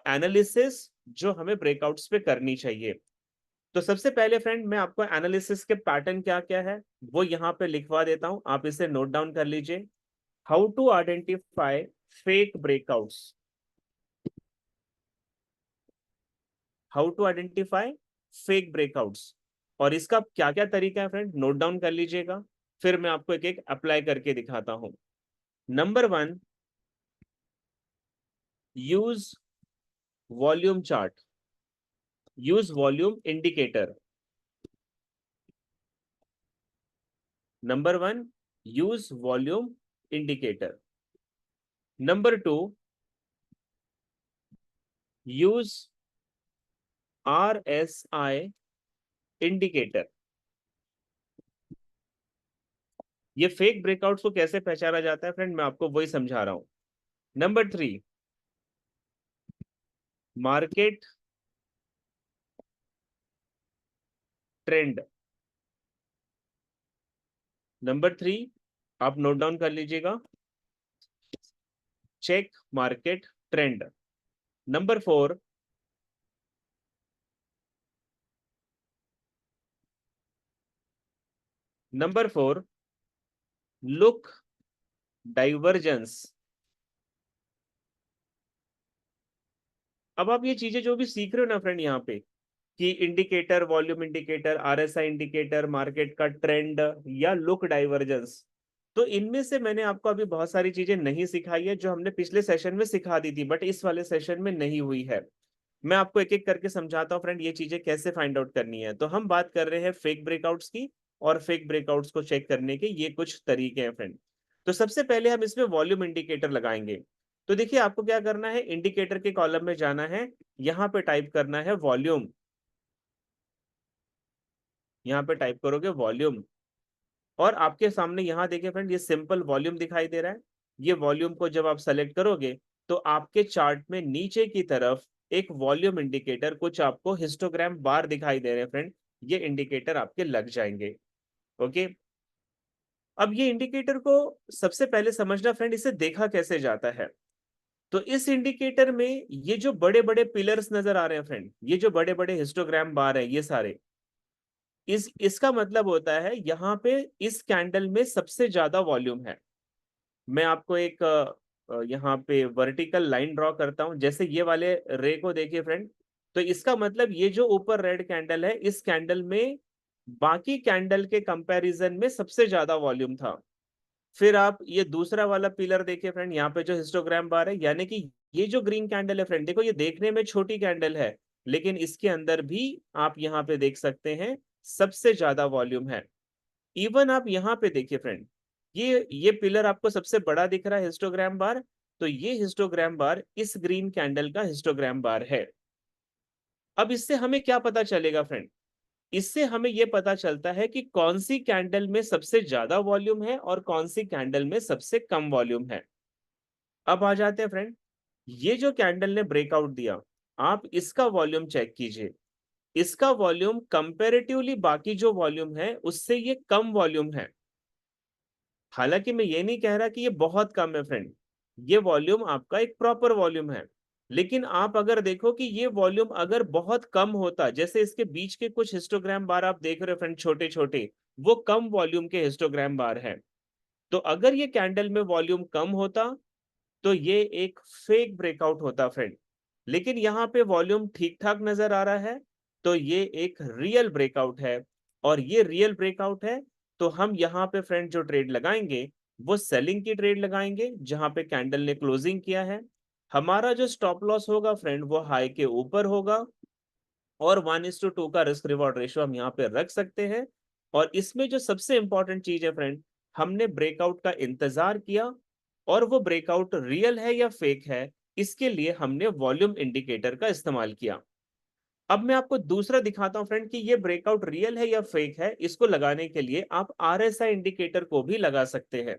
Speaker 1: analysis जो हमें ब्रेकआउट्स पे करनी चाहिए। तो सबसे पहले फ्रेंड, मैं आपको एनालिसिस के पैटर्न क्या क्या है वो यहाँ पे लिखवा देता हूं, आप इसे नोट डाउन कर लीजिए। How to identify fake breakouts, how to identify fake breakouts, और इसका क्या क्या तरीका है फ्रेंड, नोट डाउन कर लीजिएगा। फिर मैं आपको एक एक अप्लाई करके दिखाता हूं। Number 1, use volume chart. Use volume indicator. Number 1, use volume indicator. Number 2, use RSI indicator. ये फेक ब्रेकआउट्स को कैसे पहचाना जाता है फ्रेंड, मैं आपको वही समझा रहा हूं। Number 3, market trend. नंबर 3, आप नोट डाउन कर लीजिएगा, check market trend. Number 4, look divergence. अब आप ये चीजें जो भी सीख रहे हो ना फ्रेंड यहाँ पे, कि indicator, volume indicator, RSI indicator, market का ट्रेंड या लुक डाइवर्जेंस, तो इनमें से मैंने आपको अभी बहुत सारी चीजें नहीं सिखाई है जो हमने पिछले सेशन में सिखा दी थी, बट इस वाले सेशन में नहीं हुई है। मैं आपको एक एक करके समझाता हूँ फ्रेंड, ये चीजें कैसे फाइंड आउट करनी है। तो हम बात कर रहे हैं फेक ब्रेकआउट्स की, और फेक ब्रेकआउट्स को चेक करने के ये कुछ तरीके हैं फ्रेंड। तो सबसे पहले हम इसमें वॉल्यूम इंडिकेटर लगाएंगे। तो देखिए, आपको क्या करना है, इंडिकेटर के कॉलम में जाना है, यहाँ पे टाइप करना है वॉल्यूम। यहाँ पे टाइप करोगे वॉल्यूम, और आपके सामने यहाँ देखिए फ्रेंड, ये सिंपल वॉल्यूम दिखाई दे रहा है। ये वॉल्यूम को जब आप सेलेक्ट करोगे तो आपके चार्ट में नीचे की तरफ एक वॉल्यूम इंडिकेटर, कुछ आपको हिस्टोग्राम बार दिखाई दे रहे हैं फ्रेंड, ये इंडिकेटर आपके लग जाएंगे। ओके, अब ये इंडिकेटर को सबसे पहले समझना फ्रेंड, इसे देखा कैसे जाता है। तो इस इंडिकेटर में ये जो बड़े बड़े पिलर्स नजर आ रहे हैं फ्रेंड, ये जो बड़े बड़े हिस्टोग्राम बार है, ये सारे, इसका मतलब होता है यहाँ पे इस कैंडल में सबसे ज्यादा वॉल्यूम है। मैं आपको एक यहाँ पे वर्टिकल लाइन ड्रॉ करता हूं, जैसे ये वाले रे को देखिए फ्रेंड। तो इसका मतलब ये जो ऊपर रेड कैंडल है, इस कैंडल में बाकी कैंडल के कंपैरिजन में सबसे ज्यादा वॉल्यूम था। फिर आप ये दूसरा वाला पिलर देखिए फ्रेंड, यहाँ पे जो हिस्टोग्राम बार है, यानी कि ये जो ग्रीन कैंडल है फ्रेंड, देखो ये देखने में छोटी कैंडल है, लेकिन इसके अंदर भी आप यहाँ पे देख सकते हैं सबसे ज्यादा वॉल्यूम है। इवन आप यहाँ पे देखिए फ्रेंड, ये पिलर आपको सबसे बड़ा दिख रहा है हिस्टोग्राम बार, तो ये हिस्टोग्राम बार इस ग्रीन कैंडल का हिस्टोग्राम बार है। अब इससे हमें क्या पता चलेगा फ्रेंड, इससे हमें यह पता चलता है कि कौन सी कैंडल में सबसे ज्यादा वॉल्यूम है और कौन सी कैंडल में सबसे कम वॉल्यूम है। अब आ जाते हैं फ्रेंड, ये जो कैंडल ने ब्रेकआउट दिया, आप इसका वॉल्यूम चेक कीजिए। इसका वॉल्यूम कंपैरेटिवली बाकी जो वॉल्यूम है उससे ये कम वॉल्यूम है। हालांकि मैं ये नहीं कह रहा कि ये बहुत कम है फ्रेंड, ये वॉल्यूम आपका एक प्रॉपर वॉल्यूम है। लेकिन आप अगर देखो कि ये वॉल्यूम अगर बहुत कम होता, जैसे इसके बीच के कुछ हिस्टोग्राम बार आप देख रहे हो फ्रेंड, छोटे छोटे, वो कम वॉल्यूम के हिस्टोग्राम बार है। तो अगर ये कैंडल में वॉल्यूम कम होता तो ये एक फेक ब्रेकआउट होता फ्रेंड। लेकिन यहाँ पे वॉल्यूम ठीक ठाक नजर आ रहा है, तो ये एक रियल ब्रेकआउट है। और ये रियल ब्रेकआउट है, तो हम यहाँ पे फ्रेंड जो ट्रेड लगाएंगे वो सेलिंग की ट्रेड लगाएंगे, जहां पे कैंडल ने क्लोजिंग किया है। हमारा जो स्टॉप लॉस होगा फ्रेंड, वो हाई के ऊपर होगा, और 1:2 का रिस्क रिवॉर्ड रेशियो हम यहाँ पे रख सकते हैं। और इसमें जो सबसे इंपॉर्टेंट चीज है फ्रेंड, हमने ब्रेकआउट का इंतजार किया, और वो ब्रेकआउट रियल है या फेक है, इसके लिए हमने वॉल्यूम इंडिकेटर का इस्तेमाल किया। अब मैं आपको दूसरा दिखाता हूं फ्रेंड कि ये ब्रेकआउट रियल है या फेक है। इसको लगाने के लिए आप RSI इंडिकेटर को भी लगा सकते हैं।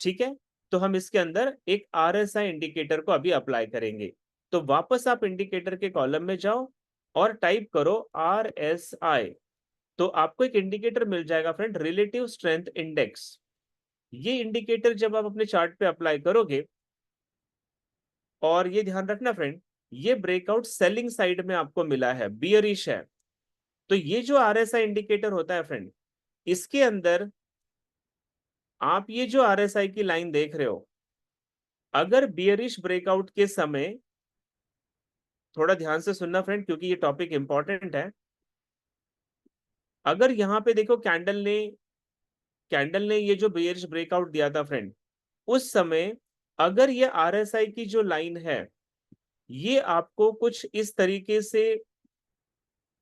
Speaker 1: ठीक है, तो हम इसके अंदर एक RSI इंडिकेटर को अभी अप्लाई करेंगे। तो वापस आप इंडिकेटर के कॉलम में जाओ और टाइप करो RSI। तो आपको एक इंडिकेटर मिल जाएगा फ्रेंड, रिलेटिव स्ट्रेंथ इंडेक्स। ये इंडिकेटर जब आप अपने चार्ट पे अप्लाई करोगे, और ये ध्यान रखना फ्रेंड, ये ब्रेकआउट सेलिंग साइड में आपको मिला है, बियरिश है। तो ये जो RSI इंडिकेटर होता है फ्रेंड, इसके अंदर आप ये जो RSI की लाइन देख रहे हो, अगर बियरिश ब्रेकआउट के समय, थोड़ा ध्यान से सुनना फ्रेंड क्योंकि ये टॉपिक इंपॉर्टेंट है। अगर यहाँ पे देखो कैंडल ने ये जो बियरिश ब्रेकआउट दिया था फ्रेंड, उस समय अगर ये RSI की जो लाइन है, ये आपको कुछ इस तरीके से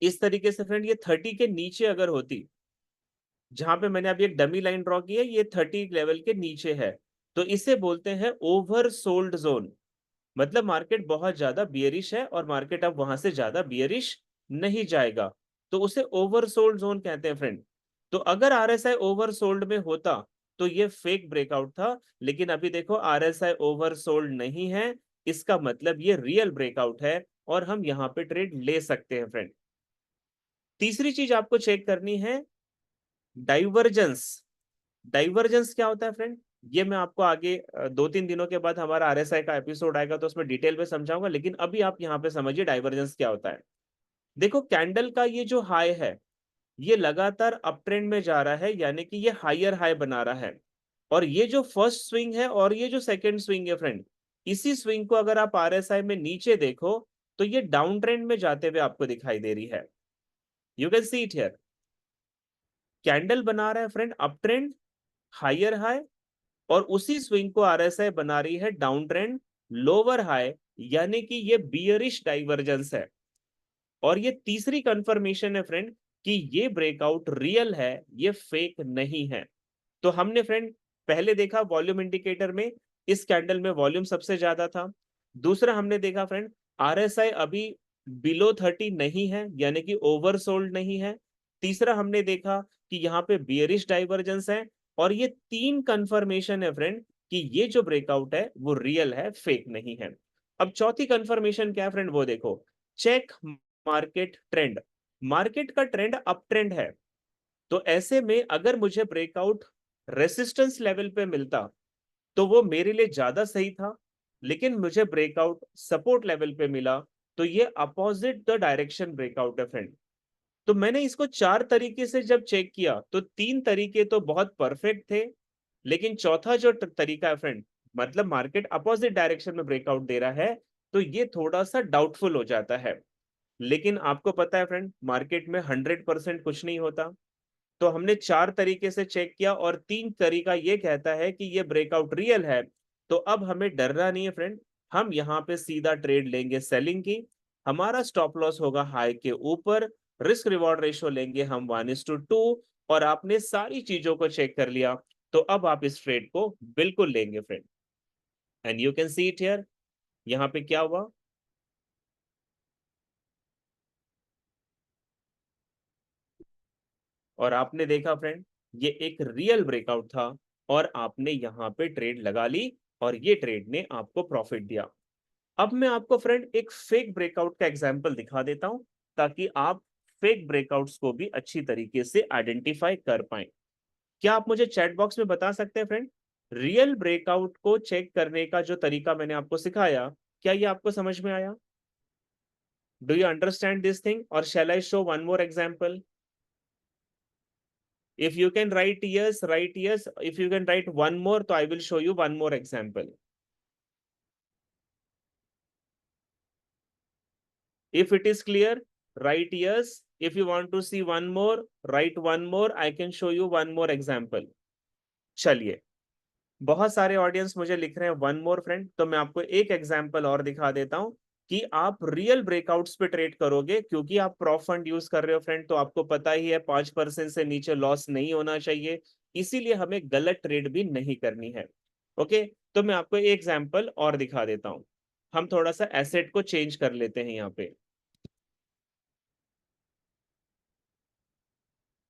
Speaker 1: इस तरीके से फ्रेंड ये 30 के नीचे अगर होती, जहां पे मैंने अभी एक डमी लाइन ड्रॉ की है, ये 30 लेवल के नीचे है, तो इसे बोलते हैं ओवर सोल्ड जोन। मतलब मार्केट बहुत ज्यादा बियरिश है और मार्केट अब वहां से ज्यादा बियरिश नहीं जाएगा, तो उसे ओवरसोल्ड जोन कहते हैं फ्रेंड। तो अगर आरएसआई ओवरसोल्ड में होता तो ये फेक ब्रेकआउट था, लेकिन अभी देखो आरएसआई ओवरसोल्ड नहीं है, इसका मतलब ये रियल ब्रेकआउट है और हम यहाँ पे ट्रेड ले सकते हैं फ्रेंड। तीसरी चीज आपको चेक करनी है डाइवर्जेंस। डाइवर्जेंस क्या होता है फ्रेंड, ये मैं आपको आगे 2-3 दिनों के बाद हमारा आरएसआई का एपिसोड आएगा तो उसमें डिटेल में समझाऊंगा, लेकिन अभी आप यहाँ पे समझिए डाइवर्जेंस क्या होता है। देखो कैंडल का ये जो हाई है, ये लगातार अप ट्रेंड में जा रहा है, यानी कि ये हायर हाई बना रहा है। और ये जो फर्स्ट स्विंग है और ये जो सेकंड स्विंग है फ्रेंड, इसी स्विंग को अगर आप आरएसआई में नीचे देखो तो ये डाउन ट्रेंड में जाते हुए आपको दिखाई दे रही है। You can see it here, candle बना रहा है friend up trend, higher high, और उसी स्विंग को आरएसआई बना रही है डाउन ट्रेंड, लोअर हाई, यानी कि ये बियरिश डाइवर्जेंस है। और ये तीसरी कंफर्मेशन है फ्रेंड कि ये ब्रेकआउट रियल है, ये फेक नहीं है। तो हमने फ्रेंड पहले देखा वॉल्यूम इंडिकेटर में इस कैंडल में वॉल्यूम सबसे ज्यादा था। दूसरा हमने देखा फ्रेंड आरएसआई अभी बिलो 30 नहीं है, यानी कि ओवरसोल्ड नहीं है। तीसरा हमने देखा कि यहाँ पे बियरिश डाइवर्जेंस है। और ये तीन कंफर्मेशन है फ्रेंड कि ये जो ब्रेकआउट है वो रियल है, फेक नहीं है। अब चौथी कंफर्मेशन क्या है फ्रेंड, वो देखो, चेक मार्केट ट्रेंड। मार्केट का ट्रेंड अप ट्रेंड है, तो ऐसे में अगर मुझे ब्रेकआउट रेसिस्टेंस लेवल पे मिलता तो वो मेरे लिए ज्यादा सही था, लेकिन मुझे ब्रेकआउट सपोर्ट लेवल पे मिला तो ये अपोजिट द डायरेक्शन ब्रेकआउट है फ्रेंड। तो मैंने इसको चार तरीके से जब चेक किया तो तीन तरीके तो बहुत परफेक्ट थे, लेकिन चौथा जो तरीका है फ्रेंड, मतलब मार्केट अपोजिट डायरेक्शन में ब्रेकआउट दे रहा है, तो ये थोड़ा सा डाउटफुल हो जाता है। लेकिन आपको पता है फ्रेंड मार्केट में 100% कुछ नहीं होता, तो हमने चार तरीके से चेक किया और तीन तरीका ये कहता है कि ये ब्रेकआउट रियल है। तो अब हमें डरना नहीं है फ्रेंड, हम यहाँ पे सीधा ट्रेड लेंगे सेलिंग की। हमारा स्टॉप लॉस होगा हाई के ऊपर, रिस्क रिवॉर्ड रेशो लेंगे हम 1:2। और आपने सारी चीजों को चेक कर लिया, तो अब आप इस ट्रेड को बिल्कुल लेंगे friend. And you can see it here, यहाँ पे क्या हुआ, और आपने देखा फ्रेंड ये एक रियल ब्रेकआउट था और आपने यहाँ पे ट्रेड लगा ली और ये ट्रेड ने आपको प्रॉफिट दिया। अब मैं आपको फ्रेंड एक फेक ब्रेकआउट का एग्जांपल दिखा देता हूं, ताकि आप फेक ब्रेकआउट्स को भी अच्छी तरीके से आइडेंटिफाई कर पाए। क्या आप मुझे चैट बॉक्स में बता सकते हैं फ्रेंड, रियल ब्रेकआउट को चेक करने का जो तरीका मैंने आपको सिखाया, क्या ये आपको समझ में आया? Do you understand this thing और shall I show one more example? If you can write yes, write yes. If you can write one more, so I will show you one more example. If it is clear, write yes. If you want to see one more, write one more. I can show you one more example. चलिए, बहुत सारे audience मुझे लिख रहे हैं one more friend, तो मैं आपको एक एग्जांपल और दिखा देता हूं कि आप रियल ब्रेकआउट्स पे ट्रेड करोगे, क्योंकि आप प्रॉफ फंड यूज कर रहे हो फ्रेंड, तो आपको पता ही है 5% से नीचे लॉस नहीं होना चाहिए, इसीलिए हमें गलत ट्रेड भी नहीं करनी है। ओके, तो मैं आपको एक एग्जांपल और दिखा देता हूं। हम थोड़ा सा एसेट को चेंज कर लेते हैं यहाँ पे।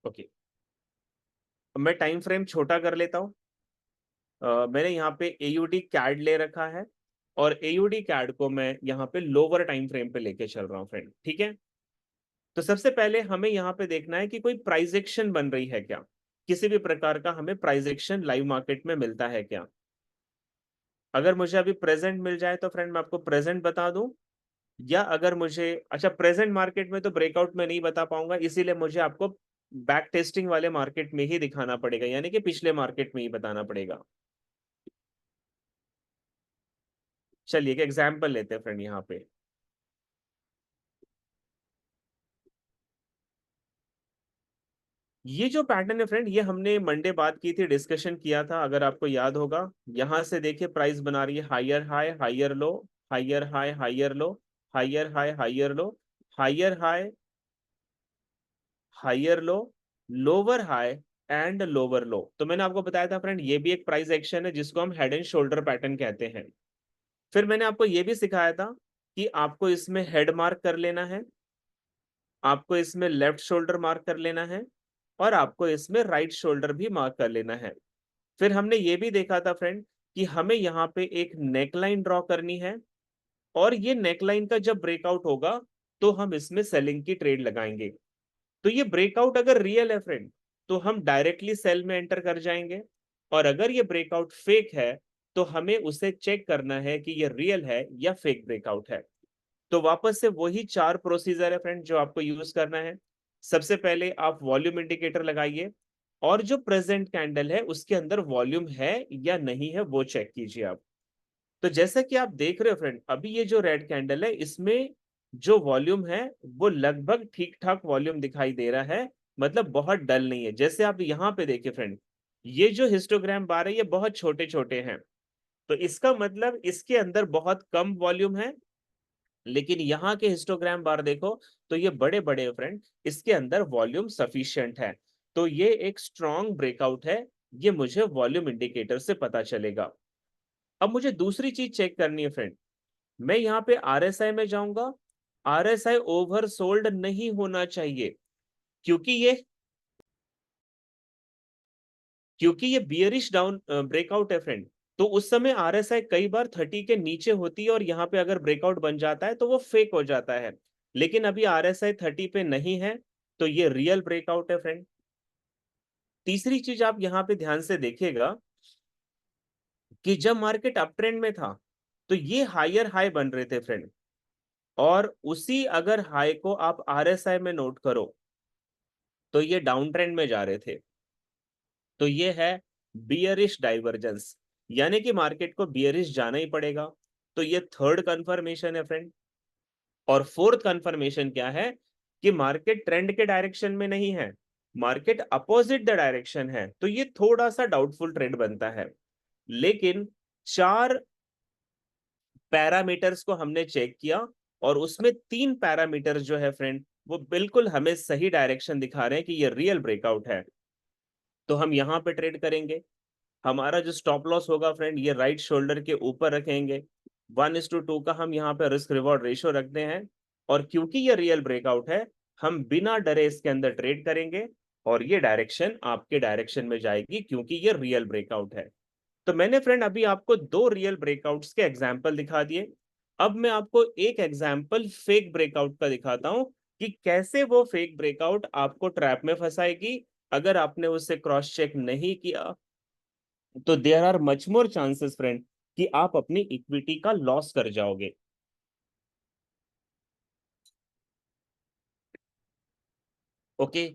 Speaker 1: ओके, मैं टाइम फ्रेम छोटा कर लेता हूँ। मैंने यहाँ पे एयूडी कैड ले रखा है, और एयूडी कैड को मैं यहाँ पे लोअर टाइम फ्रेम पे लेके चल रहा हूँ फ्रेंड, ठीक है। तो सबसे पहले हमें यहाँ पे देखना है कि कोई प्राइस एक्शन बन रही है क्या, किसी भी प्रकार का हमें प्राइस एक्शन लाइव मार्केट में मिलता है क्या। अगर मुझे अभी प्रेजेंट मिल जाए तो फ्रेंड मैं आपको प्रेजेंट बता दूं, या अगर मुझे, अच्छा प्रेजेंट मार्केट में तो ब्रेकआउट में नहीं बता पाऊंगा, इसीलिए मुझे आपको बैक टेस्टिंग वाले मार्केट में ही दिखाना पड़ेगा, यानी कि पिछले मार्केट में ही बताना पड़ेगा। चलिए एक एग्जाम्पल लेते हैं फ्रेंड यहाँ पे। ये जो पैटर्न है फ्रेंड, ये हमने मंडे बात की थी, डिस्कशन किया था, अगर आपको याद होगा। यहां से देखिए प्राइस बना रही है higher high higher low, higher high higher low, higher high higher low, higher high, higher low, lower high and lower low. तो मैंने आपको बताया था फ्रेंड, ये भी एक प्राइस एक्शन है जिसको हम हेड एंड शोल्डर पैटर्न कहते हैं। फिर मैंने आपको ये भी सिखाया था कि आपको इसमें हेड मार्क कर लेना है, आपको इसमें लेफ्ट शोल्डर मार्क कर लेना है, और आपको इसमें राइट शोल्डर भी मार्क कर लेना है। फिर हमने ये भी देखा था फ्रेंड कि हमें यहाँ पे एक नेकलाइन ड्रॉ करनी है, और ये नेकलाइन का जब ब्रेकआउट होगा तो हम इसमें सेलिंग की ट्रेड लगाएंगे। तो ये ब्रेकआउट अगर रियल है फ्रेंड, तो हम डायरेक्टली सेल में एंटर कर जाएंगे, और अगर ये ब्रेकआउट फेक है तो हमें उसे चेक करना है कि ये रियल है या फेक ब्रेकआउट है। तो वापस से वही 4 प्रोसीजर है फ्रेंड जो आपको यूज करना है। सबसे पहले आप वॉल्यूम इंडिकेटर लगाइए, और जो प्रेजेंट कैंडल है उसके अंदर वॉल्यूम है या नहीं है वो चेक कीजिए आप। तो जैसा कि आप देख रहे हो फ्रेंड, अभी ये जो रेड कैंडल है इसमें जो वॉल्यूम है वो लगभग ठीक ठाक वॉल्यूम दिखाई दे रहा है, मतलब बहुत डल नहीं है। जैसे आप यहाँ पे देखिए फ्रेंड, ये जो हिस्टोग्राम बार है ये बहुत छोटे छोटे हैं, तो इसका मतलब इसके अंदर बहुत कम वॉल्यूम है। लेकिन यहाँ के हिस्टोग्राम बार देखो तो ये बड़े बड़े फ्रेंड, इसके अंदर वॉल्यूम सफिशिएंट है। तो ये एक स्ट्रॉन्ग ब्रेकआउट है, ये मुझे वॉल्यूम इंडिकेटर से पता चलेगा। अब मुझे दूसरी चीज चेक करनी है फ्रेंड, मैं यहाँ पे आरएसआई में जाऊंगा, आरएसआई ओवर सोल्ड नहीं होना चाहिए, क्योंकि ये क्योंकि ये बियरिश डाउन ब्रेकआउट है फ्रेंड। तो उस समय आरएसआई कई बार 30 के नीचे होती है, और यहाँ पे अगर ब्रेकआउट बन जाता है तो वो फेक हो जाता है। लेकिन अभी आरएसआई 30 पे नहीं है, तो ये रियल ब्रेकआउट है फ्रेंड। तीसरी चीज आप यहाँ पे ध्यान से देखिएगा कि जब मार्केट अप ट्रेंड में था तो ये हायर हाई बन रहे थे फ्रेंड, और उसी अगर हाई को आप आरएसआई में नोट करो तो ये डाउन ट्रेंड में जा रहे थे। तो ये है बियरिश डाइवर्जेंस, यानी कि मार्केट को बियरिश जाना ही पड़ेगा। तो ये थर्ड कंफर्मेशन है फ्रेंड। और फोर्थ कंफर्मेशन क्या है कि मार्केट ट्रेंड के डायरेक्शन में नहीं है, मार्केट अपोजिट द डायरेक्शन है, तो ये थोड़ा सा डाउटफुल ट्रेंड बनता है। लेकिन 4 पैरामीटर्स को हमने चेक किया, और उसमें 3 पैरामीटर्स जो है फ्रेंड वो बिल्कुल हमें सही डायरेक्शन दिखा रहे हैं कि ये रियल ब्रेकआउट है। तो हम यहाँ पे ट्रेड करेंगे। हमारा जो स्टॉप लॉस होगा फ्रेंड ये राइट शोल्डर के ऊपर रखेंगे। 1:2 का हम यहाँ पे रिस्क रिवॉर्ड रेशियो रखते हैं, और क्योंकि ये रियल ब्रेकआउट है हम बिना डरे इसके अंदर ट्रेड करेंगे, और ये डायरेक्शन आपके डायरेक्शन में जाएगी क्योंकि ये रियल ब्रेकआउट है। तो मैंने फ्रेंड अभी आपको 2 रियल ब्रेकआउट्स के एग्जाम्पल दिखा दिए। अब मैं आपको एक एग्जाम्पल फेक ब्रेकआउट का दिखाता हूं कि कैसे वो फेक ब्रेकआउट आपको ट्रैप में फंसाएगी। अगर आपने उससे क्रॉस चेक नहीं किया तो there are much more chances friend कि आप अपनी इक्विटी का लॉस कर जाओगे। ओके,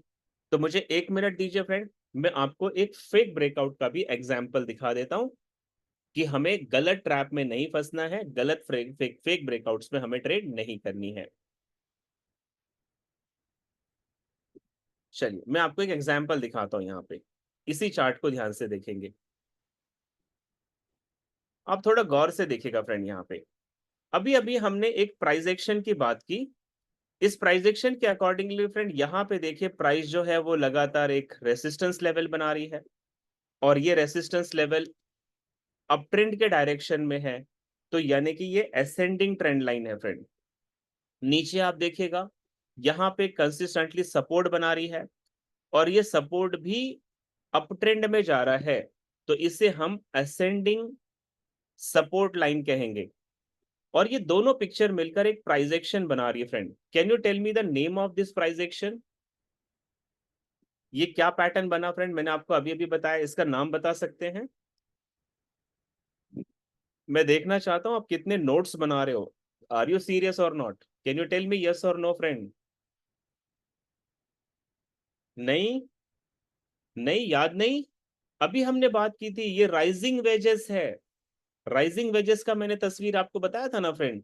Speaker 1: तो मुझे 1 मिनट दीजिए फ्रेंड, मैं आपको एक फेक ब्रेकआउट का भी एग्जाम्पल दिखा देता हूं कि हमें गलत ट्रैप में नहीं फंसना है, गलत फेक ब्रेकआउट्स में हमें ट्रेड नहीं करनी है। चलिए मैं आपको एक एग्जाम्पल दिखाता हूं यहाँ पे, इसी चार्ट को ध्यान से देखेंगे। आप थोड़ा गौर से देखिएगा फ्रेंड, यहाँ पे अभी अभी हमने एक प्राइस एक्शन की बात की। इस प्राइस एक्शन के अकॉर्डिंगली फ्रेंड यहाँ पे देखिए प्राइस जो है वो लगातार एक रेसिस्टेंस लेवल बना रही है, और ये रेसिस्टेंस लेवल अप ट्रेंड के डायरेक्शन में है। तो यानी कि ये असेंडिंग ट्रेंड लाइन है फ्रेंड। नीचे आप देखिएगा यहाँ पे कंसिस्टेंटली सपोर्ट बना रही है, और ये सपोर्ट भी अप ट्रेंड में जा रहा है, तो इसे हम असेंडिंग सपोर्ट लाइन कहेंगे। और ये दोनों पिक्चर मिलकर एक प्राइस एक्शन बना रही है friend. Can you tell me the name of this price action? ये क्या पैटर्न बना फ्रेंड, मैंने आपको अभी अभी बताया, इसका नाम बता सकते हैं? मैं देखना चाहता हूं आप कितने नोट्स बना रहे हो। आर यू सीरियस और not? Can you tell me yes और नो फ्रेंड? नहीं, नहीं याद नहीं। अभी हमने बात की थी, ये राइजिंग वेजेस है। राइजिंग वेजेस का मैंने तस्वीर आपको बताया था ना फ्रेंड,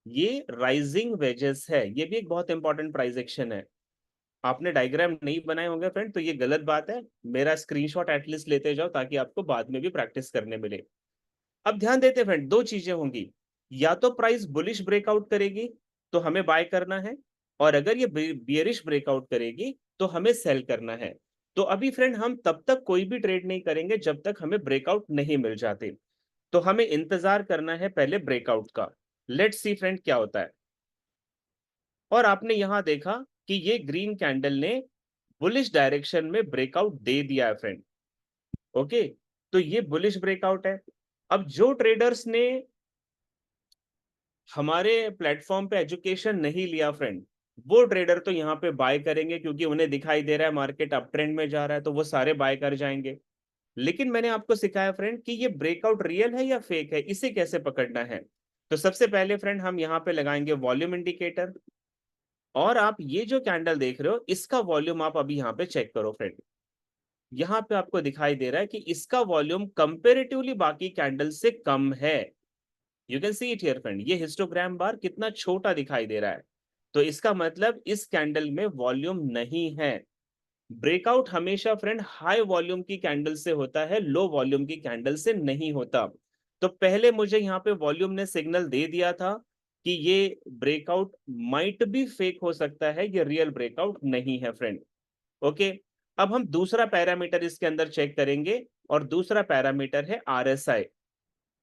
Speaker 1: ये राइजिंग वेजेस है, ये भी एक बहुत इंपॉर्टेंट प्राइस एक्शन है। आपने डायग्राम नहीं बनाए होंगे फ्रेंड तो ये गलत बात है, मेरा स्क्रीनशॉट एटलीस्ट लेते जाओ ताकि आपको बाद में भी प्रैक्टिस करने मिले। अब ध्यान देते फ्रेंड, दो चीजें होंगी, या तो प्राइस बुलिश ब्रेकआउट करेगी तो हमें बाय करना है, और अगर ये बियरिश ब्रेकआउट करेगी तो हमें सेल करना है। तो अभी फ्रेंड हम तब तक कोई भी ट्रेड नहीं करेंगे जब तक हमें ब्रेकआउट नहीं मिल जाते। तो हमें इंतजार करना है पहले ब्रेकआउट का। लेट्स सी फ्रेंड क्या होता है। और आपने यहां देखा कि ये ग्रीन कैंडल ने बुलिश डायरेक्शन में ब्रेकआउट दे दिया है फ्रेंड। ओके, तो ये बुलिश ब्रेकआउट है। अब जो ट्रेडर्स ने हमारे प्लेटफॉर्म पे एजुकेशन नहीं लिया फ्रेंड, वो ट्रेडर तो यहाँ पे बाय करेंगे क्योंकि उन्हें दिखाई दे रहा है मार्केट अप ट्रेंड में जा रहा है, तो वो सारे बाय कर जाएंगे। लेकिन मैंने आपको सिखाया फ्रेंड कि ये ब्रेकआउट रियल है या फेक है, इसे कैसे पकड़ना है। तो सबसे पहले फ्रेंड हम यहाँ पे लगाएंगे वॉल्यूम इंडिकेटर। और आप ये जो कैंडल देख रहे हो इसका वॉल्यूम आप अभी यहाँ पे चेक करो फ्रेंड। यहाँ पे आपको दिखाई दे रहा है कि इसका वॉल्यूम कंपेरेटिवली बाकी कैंडल से कम है। You can see it here friend, ये हिस्टोग्राम बार कितना छोटा दिखाई दे रहा है। तो इसका मतलब इस कैंडल में वॉल्यूम नहीं है। ब्रेकआउट हमेशा फ्रेंड हाई वॉल्यूम की कैंडल से होता है, लो वॉल्यूम की कैंडल से नहीं होता। तो पहले मुझे यहाँ पे वॉल्यूम ने सिग्नल दे दिया था कि ये ब्रेकआउट माइट बी फेक हो सकता है, ये रियल ब्रेकआउट नहीं है फ्रेंड। ओके, अब हम दूसरा पैरामीटर इसके अंदर चेक करेंगे और दूसरा पैरामीटर है आरएसआई।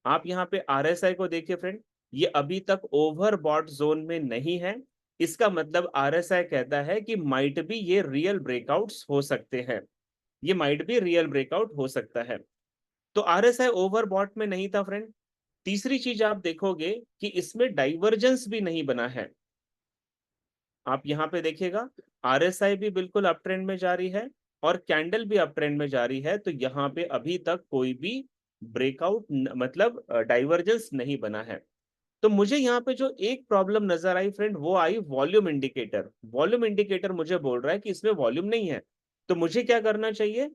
Speaker 1: आप यहाँ पे आरएसआई को देखिए फ्रेंड, ये अभी तक ओवरबॉट जोन में नहीं है। इसका मतलब आरएसआई कहता है कि माइट भी ये रियल ब्रेकआउट्स हो सकते हैं, ये माइट भी रियल ब्रेकआउट हो सकता है। तो आरएसआई ओवरबॉट में नहीं था फ्रेंड। तीसरी चीज आप देखोगे कि इसमें डाइवर्जेंस भी नहीं बना है। आप यहाँ पे देखिएगा आरएसआई भी बिल्कुल अप ट्रेंड में जारी है और कैंडल भी अप ट्रेंड में जारी है, तो यहाँ पे अभी तक कोई भी ब्रेकआउट मतलब डाइवर्जेंस नहीं बना है। तो मुझे यहाँ पे जो एक प्रॉब्लम नजर आई फ्रेंड वो आई वॉल्यूम इंडिकेटर। वॉल्यूम इंडिकेटर मुझे बोल रहा है कि इसमें वॉल्यूम नहीं है। तो मुझे क्या करना चाहिए,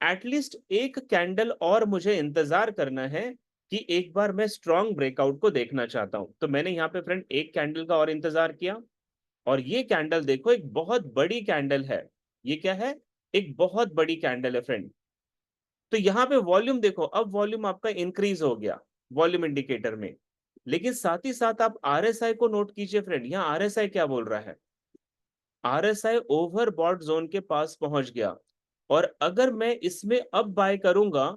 Speaker 1: एटलीस्ट एक कैंडल और मुझे इंतजार करना है कि एक बार मैं स्ट्रॉन्ग ब्रेकआउट को देखना चाहता हूं। तो मैंने यहाँ पे फ्रेंड एक कैंडल का और इंतजार किया और ये कैंडल देखो एक बहुत बड़ी कैंडल है। ये क्या है, एक बहुत बड़ी कैंडल है फ्रेंड। तो यहाँ पे वॉल्यूम देखो, अब वॉल्यूम आपका इंक्रीज हो गया वॉल्यूम इंडिकेटर में। लेकिन साथ ही साथ आप आरएसआई को नोट कीजिए फ्रेंड, यहाँ आरएसआई क्या बोल रहा है, आरएसआई ओवरबॉट जोन के पास पहुंच गया। और अगर मैं इसमें अब बाय करूंगा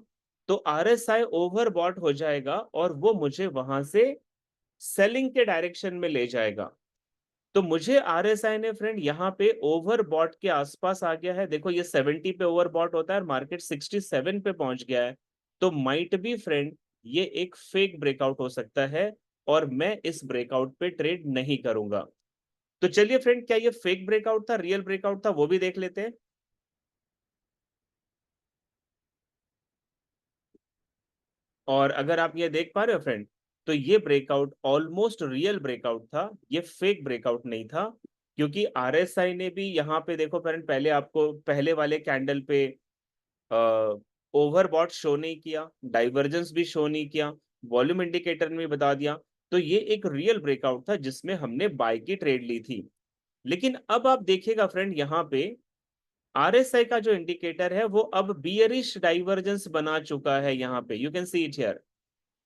Speaker 1: तो आरएसआई ओवरबॉट हो जाएगा और वो मुझे वहां से सेलिंग के डायरेक्शन में ले जाएगा। तो मुझे आरएसआई ने फ्रेंड यहाँ पे ओवरबॉट के आसपास आ गया है। देखो ये 70 पे ओवरबॉट होता है और मार्केट 67 पे पहुंच गया है। तो माइट बी फ्रेंड ये एक फेक ब्रेकआउट हो सकता है और मैं इस ब्रेकआउट पे ट्रेड नहीं करूंगा। तो चलिए फ्रेंड, क्या ये फेक ब्रेकआउट था रियल ब्रेकआउट था वो भी देख लेते हैं। और अगर आप ये देख पा रहे हो फ्रेंड, तो ये ब्रेकआउट ऑलमोस्ट रियल ब्रेकआउट था, ये फेक ब्रेकआउट नहीं था। क्योंकि आरएसआई ने भी यहाँ पे देखो फ्रेंड, पहले आपको पहले वाले कैंडल पे ओवरबॉट शो नहीं किया, डाइवर्जेंस भी शो नहीं किया, वॉल्यूम इंडिकेटर ने भी बता दिया। तो ये एक रियल ब्रेकआउट था जिसमें हमने बाय की ट्रेड ली थी। लेकिन अब आप देखिएगा फ्रेंड, यहाँ पे आरएसआई का जो इंडिकेटर है वो अब बियरिश डाइवर्जेंस बना चुका है। यहाँ पे you can see it here.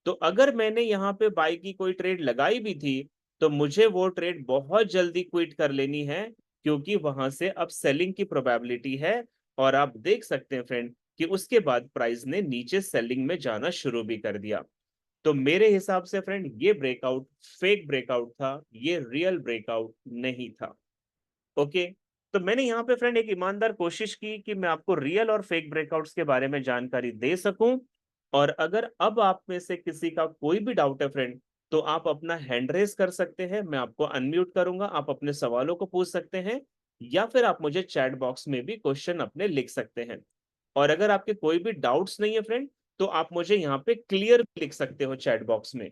Speaker 1: तो अगर मैंने यहाँ पे बाई की कोई ट्रेड लगाई भी थी तो मुझे वो ट्रेड बहुत जल्दी क्विट कर लेनी है, क्योंकि वहां से अब सेलिंग की प्रोबेबिलिटी है। और आप देख सकते हैं फ्रेंड कि उसके बाद प्राइस ने नीचे सेलिंग में जाना शुरू भी कर दिया। तो मेरे हिसाब से फ्रेंड ये ब्रेकआउट फेक ब्रेकआउट था, ये रियल ब्रेकआउट नहीं था। ओके, तो मैंने यहाँ पे फ्रेंड एक ईमानदार कोशिश की कि मैं आपको रियल और फेक ब्रेकआउट्स के बारे में जानकारी दे सकूं। और अगर अब आप में से किसी का कोई भी डाउट है फ्रेंड, तो आप अपना हैंड रेस कर सकते हैं, मैं आपको अनम्यूट करूंगा, आप अपने सवालों को पूछ सकते हैं। या फिर आप मुझे चैट बॉक्स में भी क्वेश्चन अपने लिख सकते हैं। और अगर आपके कोई भी डाउट्स नहीं है फ्रेंड, तो आप मुझे यहाँ पे क्लियर भी लिख सकते हो चैट बॉक्स में।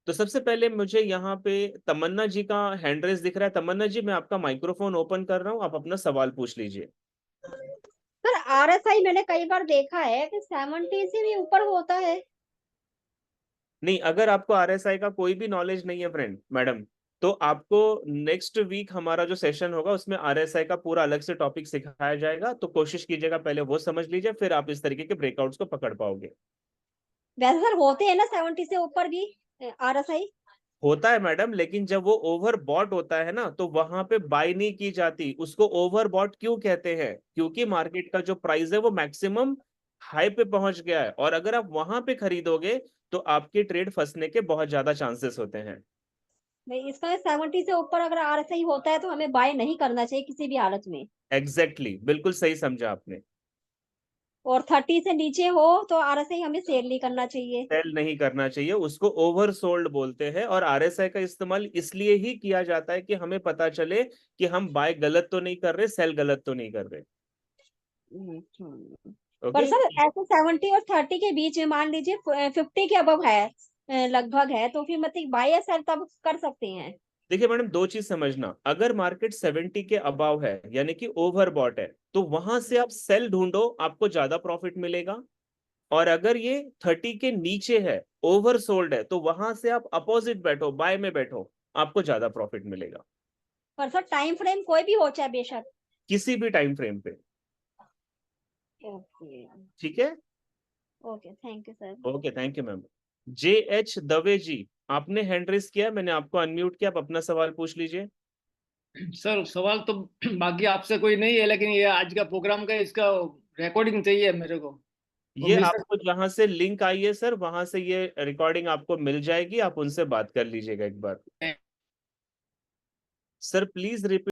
Speaker 1: तो सबसे पहले मुझे यहाँ पे तमन्ना जी का हैंड रेस दिख रहा है। तमन्ना जी, मैं आपका माइक्रोफोन ओपन कर रहा हूँ, आप अपना सवाल पूछ लीजिए।
Speaker 2: सर आरएसआई मैंने कई बार देखा है कि 70 से भी ऊपर होता है।
Speaker 1: नहीं, अगर आपको आरएसआई का कोई भी नॉलेज नहीं है फ्रेंड मैडम, तो आपको नेक्स्ट वीक हमारा जो सेशन होगा उसमें आरएसआई का पूरा अलग से टॉपिक सिखाया जाएगा। तो कोशिश कीजिएगा पहले वो समझ लीजिए, फिर आप इस तरीके के ब्रेकआउट्स को पकड़ पाओगे।
Speaker 2: वैसे सर होते हैं ना 70 से ऊपर भी आरएसआई।
Speaker 1: होता है मैडम, लेकिन जब वो ओवर बॉट होता है ना, तो वहां पे बाय नहीं की जाती। उसको ओवर बॉट क्यों कहते हैं? क्योंकि मार्केट का जो प्राइस है वो मैक्सिमम हाई पे पहुंच गया है, और अगर आप वहां पे खरीदोगे तो आपके ट्रेड फंसने के बहुत ज्यादा चांसेस होते हैं।
Speaker 2: नहीं, इसका 70 से ऊपर अगर आरएसआई होता है तो हमें बाय नहीं करना चाहिए किसी भी हालत में।
Speaker 1: एग्जैक्टली, बिल्कुल सही समझा आपने।
Speaker 2: और 30 से नीचे हो तो आरएसआई हमें सेल नहीं करना चाहिए।
Speaker 1: सेल नहीं करना चाहिए, उसको ओवर सोल्ड बोलते हैं। और आरएसआई का इस्तेमाल इसलिए ही किया जाता है कि हमें पता चले कि हम बाय गलत तो नहीं कर रहे, सेल गलत तो नहीं कर रहे।
Speaker 2: पर
Speaker 1: ओके।
Speaker 2: सर ऐसे 70 और 30 के बीच में मान लीजिए 50 के अबव है, लगभग है, तो फिर मतलब बाय या सेल तब कर सकते हैं।
Speaker 1: देखिए मैडम, दो चीज समझना। अगर मार्केट 70 के अबाव है, यानी कि ओवर बॉट है, तो वहां से आप सेल ढूंढो, आपको ज्यादा प्रॉफिट मिलेगा। और अगर ये 30 के नीचे है, ओवर सोल्ड है, तो वहां से आप अपोजिट बैठो, बाय में बैठो, आपको ज्यादा प्रॉफिट मिलेगा।
Speaker 2: पर सर टाइम फ्रेम कोई भी हो चाहे बेशक।
Speaker 1: किसी भी टाइम फ्रेम पे।
Speaker 2: ओके।
Speaker 1: ठीक है।
Speaker 2: Okay, thank you sir.
Speaker 1: Okay, thank you ma'am. J H Dave ji, आपने हैंड रेस किया, मैंने आपको अनम्यूट किया, आप अपना सवाल पूछ लीजिए।
Speaker 3: सर सवाल तो बाकी आपसे कोई नहीं है, लेकिन ये आज का प्रोग्राम का इसका रिकॉर्डिंग चाहिए मेरे को, वो
Speaker 1: ये
Speaker 3: मिल
Speaker 1: आपको
Speaker 3: सकता
Speaker 1: जहां से लिंक आई है सर, वहां से ये रिकॉर्डिंग आपको मिल जाएगी, आप उनसे बात कर लीजिएगा एक बार।
Speaker 3: है?
Speaker 1: Sir please repeat.